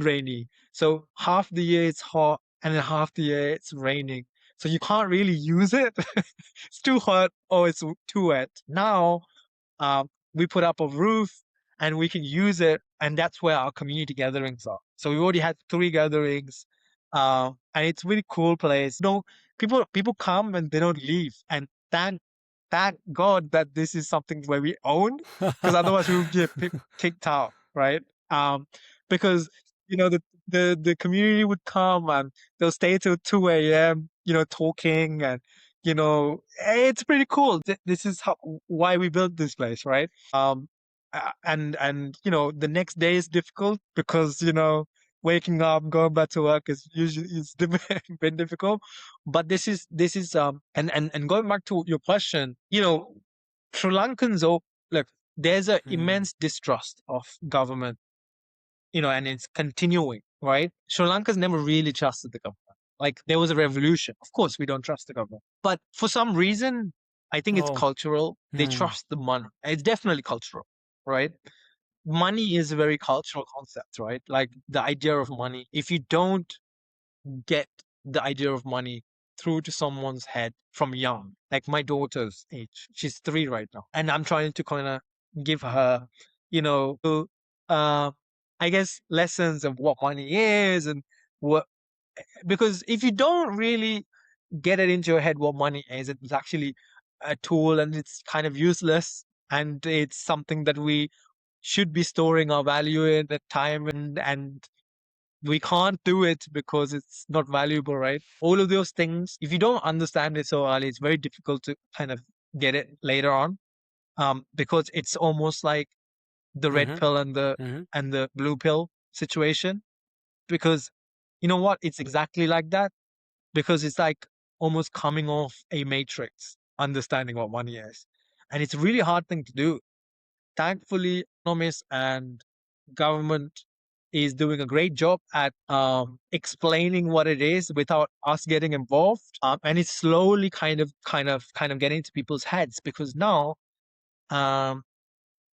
rainy. So half the year it's hot and then half the year it's raining. So you can't really use it. It's too hot or it's too wet. Now we put up a roof and we can use it, and that's where our community gatherings are. So we already had 3 gatherings, and it's a really cool place. People come and they don't leave, and thank God that this is something where we own, because otherwise we would get kicked out, right? Because the community would come and they'll stay till 2 a.m. Talking, and it's pretty cool. This is why we built this place, right? And the next day is difficult because waking up, going back to work is usually been difficult. But this is and going back to your question, Sri Lankans, look, there's an Hmm. immense distrust of government, and it's continuing, right? Sri Lanka's never really trusted the government. Like, there was a revolution. Of course, we don't trust the government. But for some reason, I think it's Oh. cultural. They Hmm. trust the money. It's definitely cultural, right? Money is a very cultural concept, right? Like the idea of money. If you don't get the idea of money through to someone's head from young, like my daughter's age, she's 3 right now, and I'm trying to kind of give her, uh, I guess, lessons of what money is and what, because if you don't really get it into your head what money is, it's actually a tool and it's kind of useless, and it's something that we should be storing our value in at time, and we can't do it because it's not valuable, right? All of those things, if you don't understand it so early, it's very difficult to kind of get it later on, because it's almost like the red Hmm. pill and the Hmm. blue pill situation. Because you know what, it's exactly like that, because it's like almost coming off a matrix, understanding what money is, and it's a really hard thing to do. Thankfully, economists and government is doing a great job at explaining what it is without us getting involved, and it's slowly kind of getting into people's heads, because now um,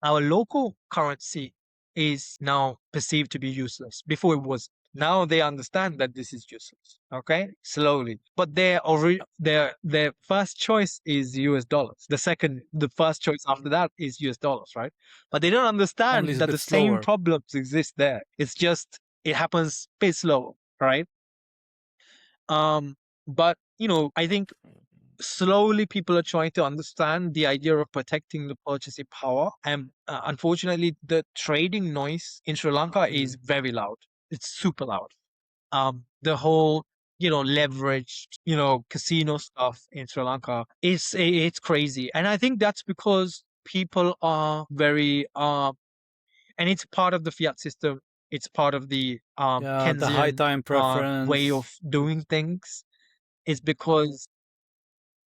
our local currency is now perceived to be useless. Before it was. Now they understand that this is useless. Okay, slowly, but their first choice is US dollars. The first choice after that is US dollars, right? But they don't Only understand it's a that bit the same slower. problems exist there. It's just it happens a bit slow, right? But I think slowly people are trying to understand the idea of protecting the purchasing power, and unfortunately the trading noise in Sri Lanka Hmm. is very loud. It's super loud. The whole leverage, casino stuff in Sri Lanka is it's crazy, and I think that's because people are very and it's part of the fiat system. It's part of the Yeah, the high Keynesian time way preference. of doing things. Is because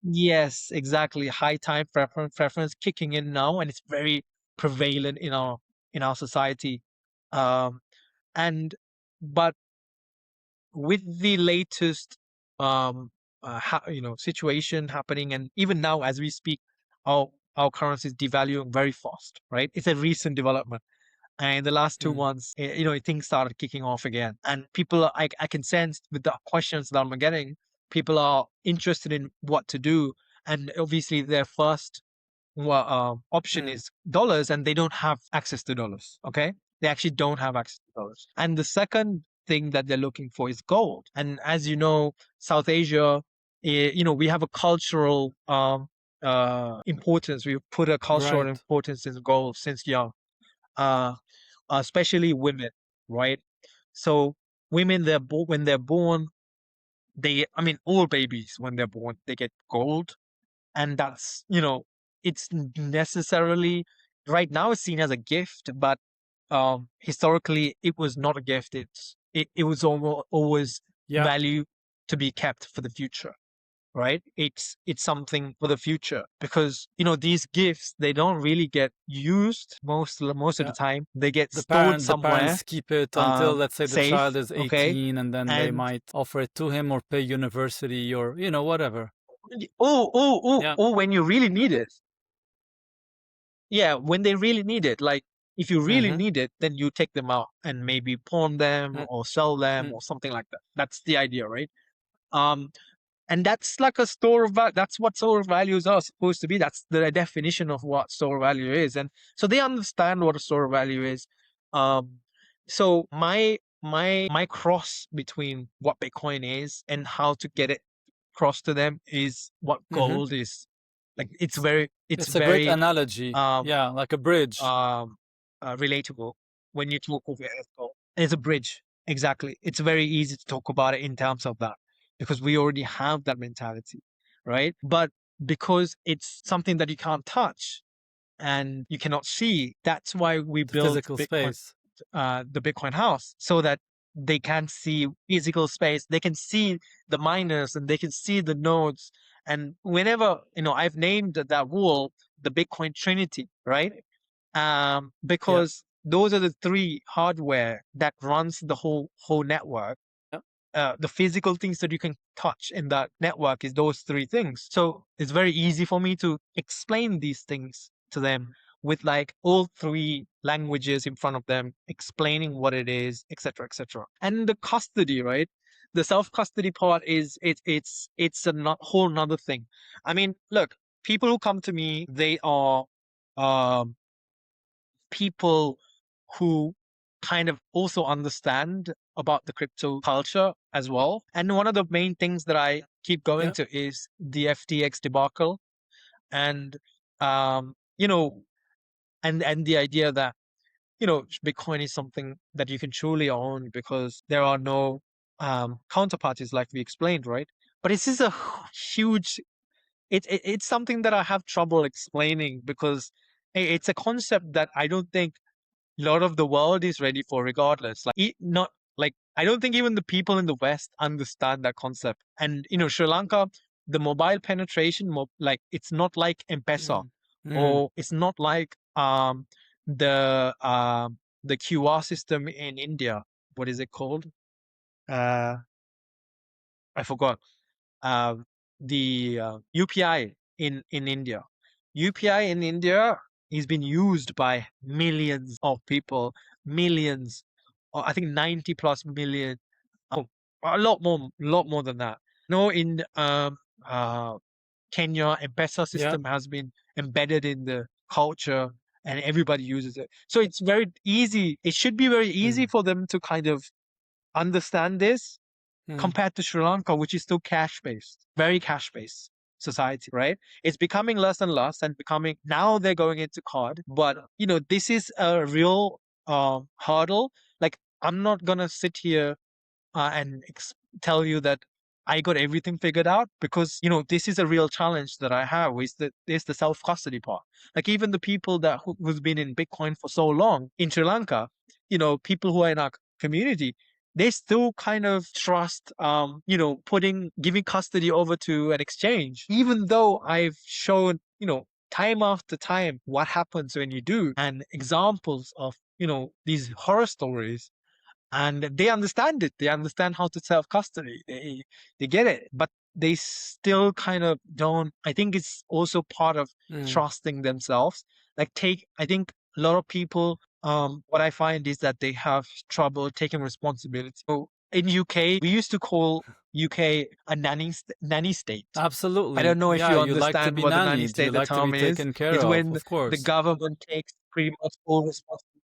yes, exactly, high time preference kicking in now, and it's very prevalent in our society. Um, and but with the latest situation happening, and even now as we speak, our currency is devaluing very fast, right? It's a recent development, and in the last two Mm, months things started kicking off again, and people I can sense with the questions that I'm getting, people are interested in what to do, and obviously their first option mm, is dollars, and they don't have access to dollars. Okay, they actually don't have access to dollars. And the second thing that they're looking for is gold. And as you know, South Asia, we have a cultural importance. We put a cultural right. importance in gold since young, uh, especially women, right? So women, when they're born, I mean, all babies when they're born, they get gold, and that's it's necessarily right now it's seen as a gift, but historically it was not a gift. It was always Yeah. value to be kept for the future, right? It's something for the future, because these gifts, they don't really get used most of the Yeah. time. They get stored The somewhere, parents keep it until, let's say, the safe. child is Okay, 18, and then they and might offer it to him or pay university or, whatever. when you really need it. Yeah, when they really need it. Like, if you really Mm-hmm. need it, then you take them out and maybe pawn them or sell them Mm-hmm. or something like that. That's the idea, right? Um, and that's like a store of value. That's what store of values are supposed to be. That's the definition of what store of value is. And so they understand what a store of value is. Um, so my cross between what Bitcoin is and how to get it across to them is what Mm-hmm. gold is. Like, it's It's a great very analogy. um Yeah, like a bridge. um, relatable when you talk of it as gold. It's a bridge. Exactly. It's very easy to talk about it in terms of that, because we already have that mentality, right? But because it's something that you can't touch and you cannot see, that's why we The built physical Bitcoin, space. the Bitcoin house, so that they can see physical space, they can see the miners, and they can see the nodes. And whenever, I've named that wall the Bitcoin Trinity, right? Yeah. Because those are the three hardware that runs the whole network. Yeah. The physical things that you can touch in that network is those three things. So it's very easy for me to explain these things to them with like all three languages in front of them, explaining what it is, etc., etc. And the custody, right? The self custody part is it's a whole nother thing. I mean, look, people who come to me, they are um people who kind of also understand about the crypto culture as well. And one of the main things that I keep going Yeah. to is the FTX debacle, and um, you know, and the idea that Bitcoin is something that you can truly own because there are no counterparties, like we explained, right? But this is a huge. It's something that I have trouble explaining, because it's a concept that I don't think a lot of the world is ready for, regardless. Like, not like I don't think even the people in the West understand that concept. And Sri Lanka, the mobile penetration, like, it's not like M-Pesa, Mm. Mm. or it's not like the the QR system in India. What is it called? Uh, I forgot. Uh, the UPI in India. UPI in India has been used by millions of people, millions, or I think 90 plus million, oh, lot more than that. No, in Kenya, M-Pesa Yeah. system has been embedded in the culture, and everybody uses it. So it's very easy. It should be very easy Mm. for them to kind of understand this, Mm. compared to Sri Lanka, which is still cash based, very cash based society, right? It's becoming less and less, and becoming, now they're going into card. But this is a real hurdle. Like, I'm not gonna sit here and tell you that I got everything figured out, because this is a real challenge that I have. Is the self custody part. Like, even the people who's been in Bitcoin for so long in Sri Lanka, people who are in our community, they still kind of trust, giving custody over to an exchange, even though I've shown, time after time what happens when you do, and examples of, these horror stories. And they understand it. They understand how to self custody. They get it, but they still kind of don't. I think it's also part of trusting themselves. I think a lot of people, what I find is that they have trouble taking responsibility. So in UK, we used to call UK a nanny state. I Absolutely. don't know if Yeah, you you like to understand be what the nanny nannied. You state, the like to be term is. taken care It's of, when of the course. government takes pretty much full responsibility.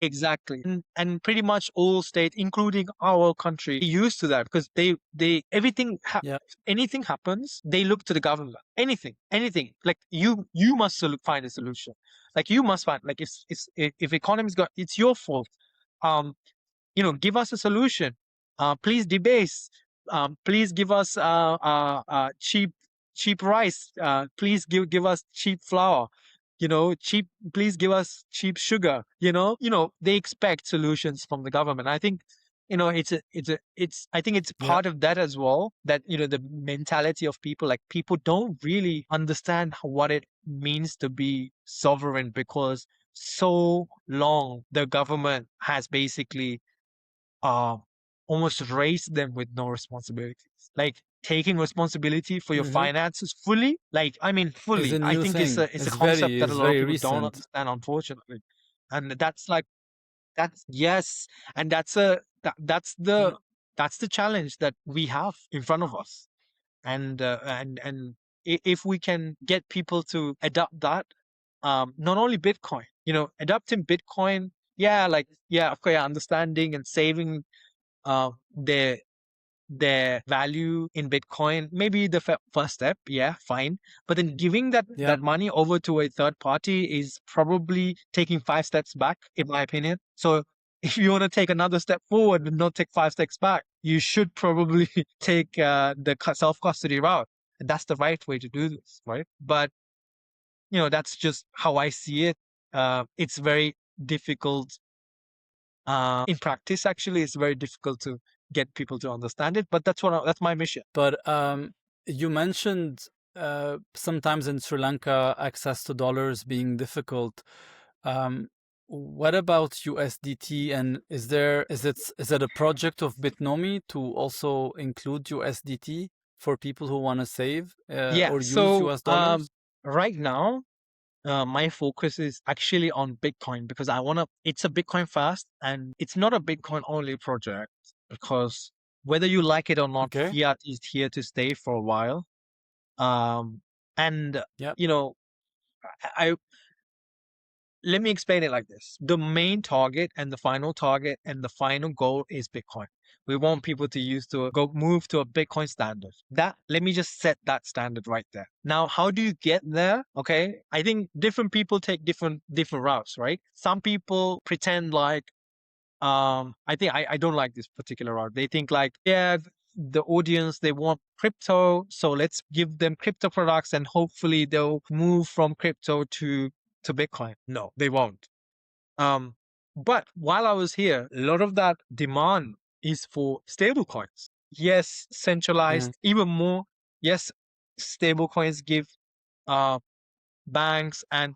Exactly. And pretty much all states, including our country, are used to that, because Yeah. anything happens, they look to the government. Anything. Like you must find a solution. Like you must find, like if economy's got, it's your fault. Um, give us a solution. Please debase. Please give us cheap rice. Please give us cheap flour. Cheap. Please give us cheap sugar. They expect solutions from the government. I think, I think it's Yeah. part of that as well. That the mentality of people, like people don't really understand what it means to be sovereign, because so long the government has basically uh, almost raised them with no responsibilities. Like taking responsibility for your Hmm. finances fully. Like, I mean, Is a fully. I new think thing. it's a concept that a It's lot of very people don't recent. understand, unfortunately. And that's like that's yes, and Yeah. that's the challenge that we have in front of us. And if we can get people to adopt that, not only Bitcoin, adopting Bitcoin, yeah, like yeah, of course, yeah, understanding and saving uh, their their value in Bitcoin, maybe the first step, yeah, fine. But then giving Yeah. that money over to a third party is probably taking 5 steps back, in my opinion. So if you want to take another step forward and not take 5 steps back, you should probably take the self custody route. And that's the right way to do this, right? But that's just how I see it. It's very difficult in practice. Actually, it's very difficult to get people to understand it, but that's my mission. But you mentioned sometimes in Sri Lanka access to dollars being difficult. Um, what about USDT? And is it a project of Bitnomi to also include USDT for people who want to save Yeah, or use so US dollars? right now, my focus is actually on Bitcoin, because it's a Bitcoin fast, and it's not a Bitcoin only project, because whether you like it or not, Okay. fiat is here to stay for a while. And Yeah. you know, I let me explain it like this. The main target and the final target and the final goal is Bitcoin. We want people to move to a Bitcoin standard. Let me just set that standard right there. Now, how do you get there? Okay. I think different people take different routes, right? Some people pretend like, I think I don't like this particular route. They think like, yeah, the audience, they want crypto, so let's give them crypto products and hopefully they'll move from crypto to Bitcoin. No, they won't. But while I was here, a lot of that demand is for stable coins. Yes, Mhm. centralized, even more. Yes, stable coins give uh banks and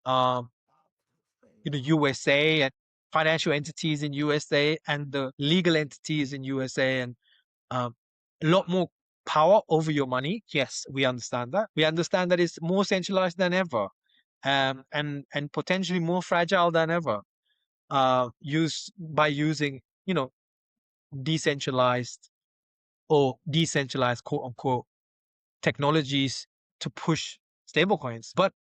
um USA and financial entities in USA and the legal entities in USA and um, a lot more power over your money. Yes, we understand that. We understand that it's more centralized than ever, and potentially more fragile than ever. Using decentralized or decentralized quote unquote technologies to push stablecoins. But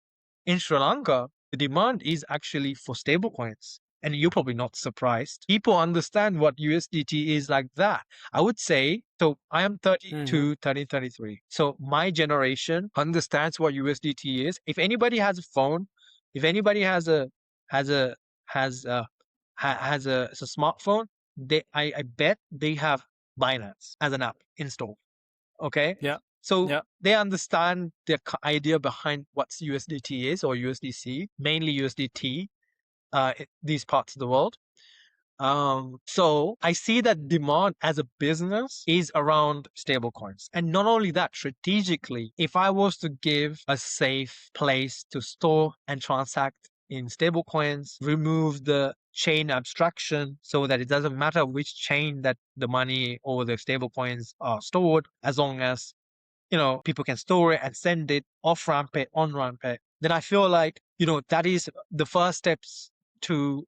in Sri Lanka, the demand is actually for stablecoins. And you're probably not surprised. People understand what USDT is like that. I would say, so I am Mhm. 32, 33. So my generation understands what USDT is. If anybody has a phone, if anybody has a has a has a smartphone, I bet they have Binance as an app installed. Okay. Yeah. So Yeah. they understand the idea behind what USDT is, or USDC, mainly USDT, these parts of the world. So I see that demand as a business is around stablecoins. And not only that, strategically, if I was to give a safe place to store and transact in stablecoins, remove the chain abstraction so that it doesn't matter which chain that the money or the stablecoins are stored, as long as people can store it and send it off ramp it, on ramp it, then I feel like, that is the first steps to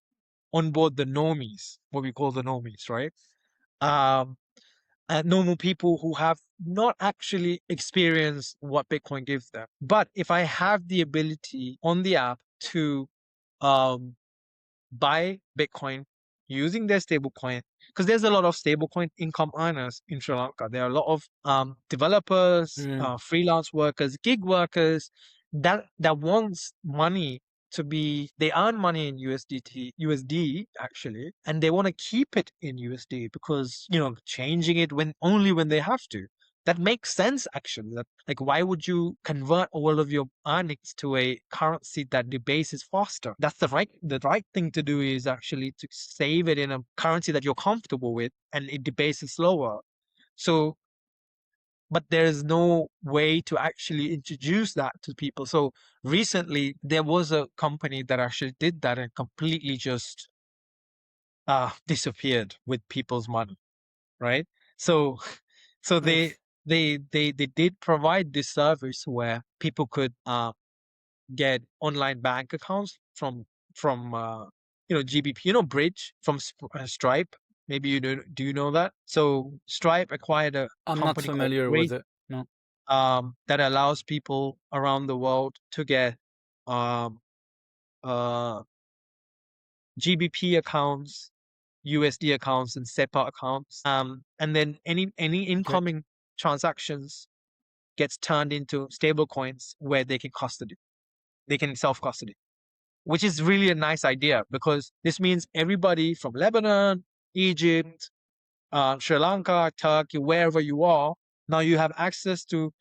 onboard the normies, what we call the normies, right? Um, and normal people who have not actually experienced what Bitcoin gives them. But if I have the ability on the app to um, buy Bitcoin using their stablecoin, because there's a lot of stablecoin income earners in Sri Lanka. There are a lot of developers, freelance workers, gig workers that wants money to be. They earn money in USD actually, and they want to keep it in USD because changing it when they have to. That makes sense actually. That, like, why would you convert all of your earnings to a currency that debases faster? That's the right thing to do, is actually to save it in a currency that you're comfortable with and it debases slower. So, but there's no way to actually introduce that to people. So recently there was a company that actually did that and completely just disappeared with people's money, right? So so they Oof. they did provide this service where people could get online bank accounts from GBP, Bridge from Stripe. Maybe do you know that? So Stripe acquired a I'm not company called familiar with Bridge it. No. that allows people around the world to get um, uh, GBP accounts, USD accounts, and SEPA accounts. And then any Okay. incoming transactions gets turned into stable coins where they can custody. They can self custody, which is really a nice idea because this means everybody from Lebanon, Egypt, Sri Lanka, Turkey, wherever you are, now you have access to,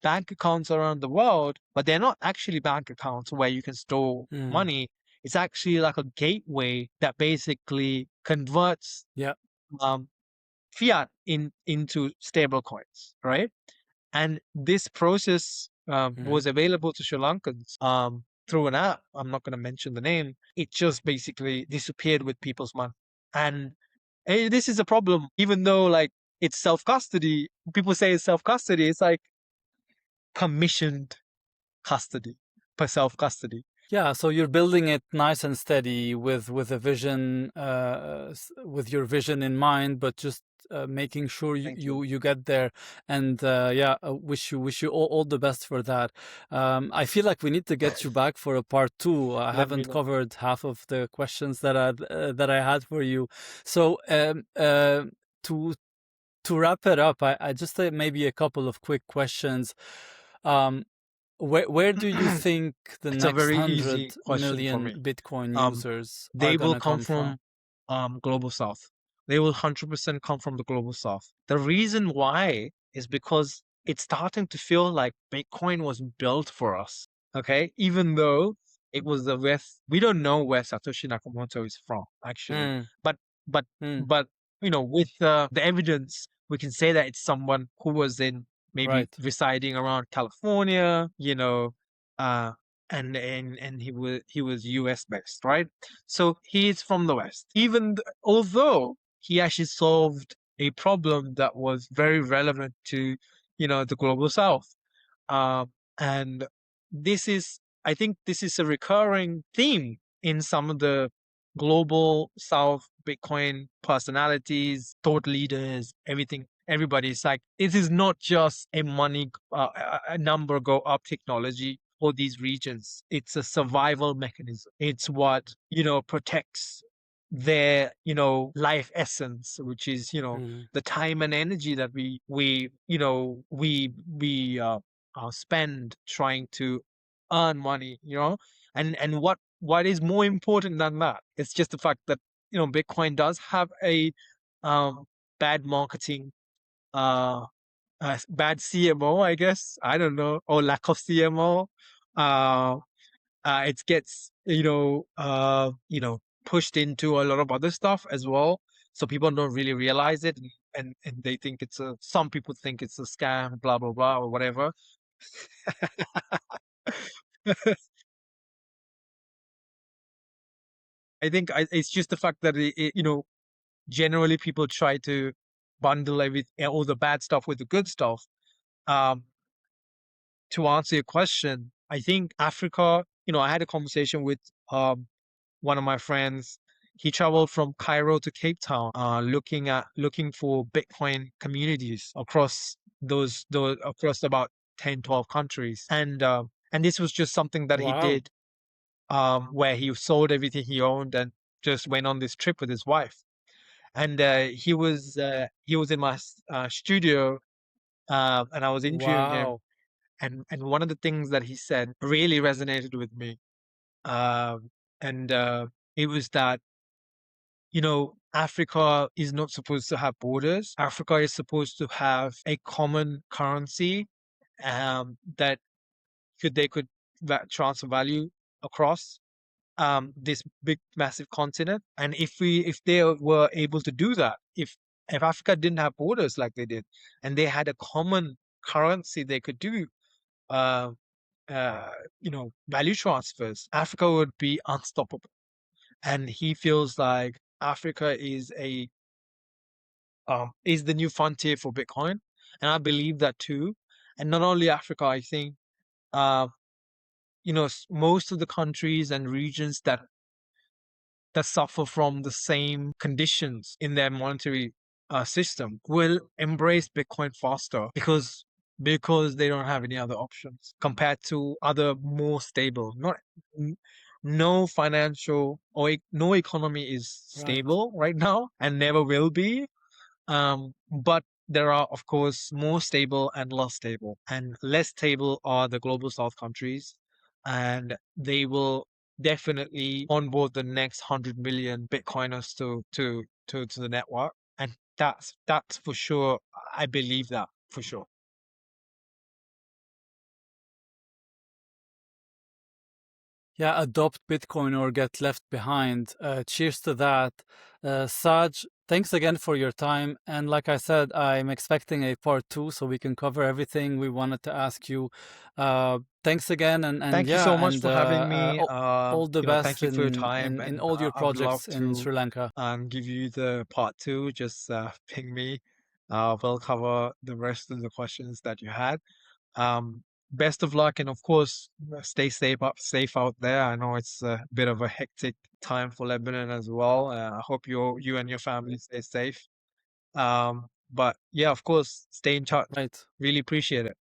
bank accounts around the world, but they're not actually bank accounts where you can store Mm. money. It's actually like a gateway that basically converts Yeah. um, fiat into stable coins, right? And this process was available to Sri Lankans through an app. I'm not going to mention the name. It just basically disappeared with people's money. And this is a problem, even though like it's self custody. People say it's self custody. It's like commissioned custody per self custody. Yeah, so you're building it nice and steady with a vision, with your vision in mind, but just making sure you, Thank you you. you get there. And yeah, wish you all the best for that. I feel like we need to get you back for a part two. I Let me haven't know. covered half of the questions that I had for you. So to to wrap it up, I just maybe a couple of quick questions. Um, where do you think the It's a next very hundred easy question for million me. Bitcoin Um, users are they will gonna come come from? from global south. They will 100% come from the global south. The reason why is because it's starting to feel like Bitcoin was built for us. Okay, even though it was the West, we don't know where Satoshi Nakamoto is from actually, Mm, but but mm, but with the evidence, we can say that it's someone who was in maybe right. residing around California, uh, and he was US based, right? So he's from the West. Although he actually solved a problem that was very relevant to, the global South. Um, and I think this is a recurring theme in some of the global South Bitcoin personalities, thought leaders, everything. Everybody's like, it is not just a a number go up technology for these regions. It's a survival mechanism. It's what, protects their, life essence, which is, Mm, the time and energy that we spend trying to earn money, and what is more important than that? It's just the fact that Bitcoin does have a um, bad marketing, uh, bad CMO, I guess. I don't know, or lack of CMO. It gets pushed into a lot of other stuff as well. So people don't really realize it, and they think some people think it's a scam, blah blah blah, or whatever. It's just the fact that generally people try to bundle all the bad stuff with the good stuff. Um, to answer your question, I think Africa. I had a conversation with one of my friends. He traveled from Cairo to Cape Town, looking for Bitcoin communities across those across about 10, 12 countries, and this was just something that he Wow. did, where he sold everything he owned and just went on this trip with his wife. And he was in my studio, and I was interviewing him, Wow. and one of the things that he said really resonated with me, um, and it was that Africa is not supposed to have borders. Africa is supposed to have a common currency, that they could transfer value across this big massive continent. And if they were able to do that, if Africa didn't have borders like they did, and they had a common currency they could do uh, uh, value transfers, Africa would be unstoppable. And he feels like Africa is the new frontier for Bitcoin, and I believe that too. And not only Africa, I think uh, most of the countries and regions that suffer from the same conditions in their monetary system will embrace Bitcoin faster, because they don't have any other options compared to other more stable. Not n- No financial no economy is Right. stable right now and never will be. But there are, of course, more stable and less stable. And less stable are the global south countries, and they will definitely onboard the next 100 million Bitcoiners to the network. And that's for sure. I believe that for sure. Yeah, adopt Bitcoin or get left behind. Cheers to that. Saj, thanks again for your time. And like I said, I'm expecting a part two so we can cover everything we wanted to ask you. Thanks again, and Thank you yeah, so much and for having me. all the Thank best you for your time, in and all your I would love projects in to Sri Lanka. give you the part two. Just ping me. We'll cover the rest of the questions that you had. Um, Best of luck, and of course, stay safe out there. I know it's a bit of a hectic time for Lebanon as well. I hope you and your family stay safe. But yeah, of course, stay in touch. Right. Really appreciate it.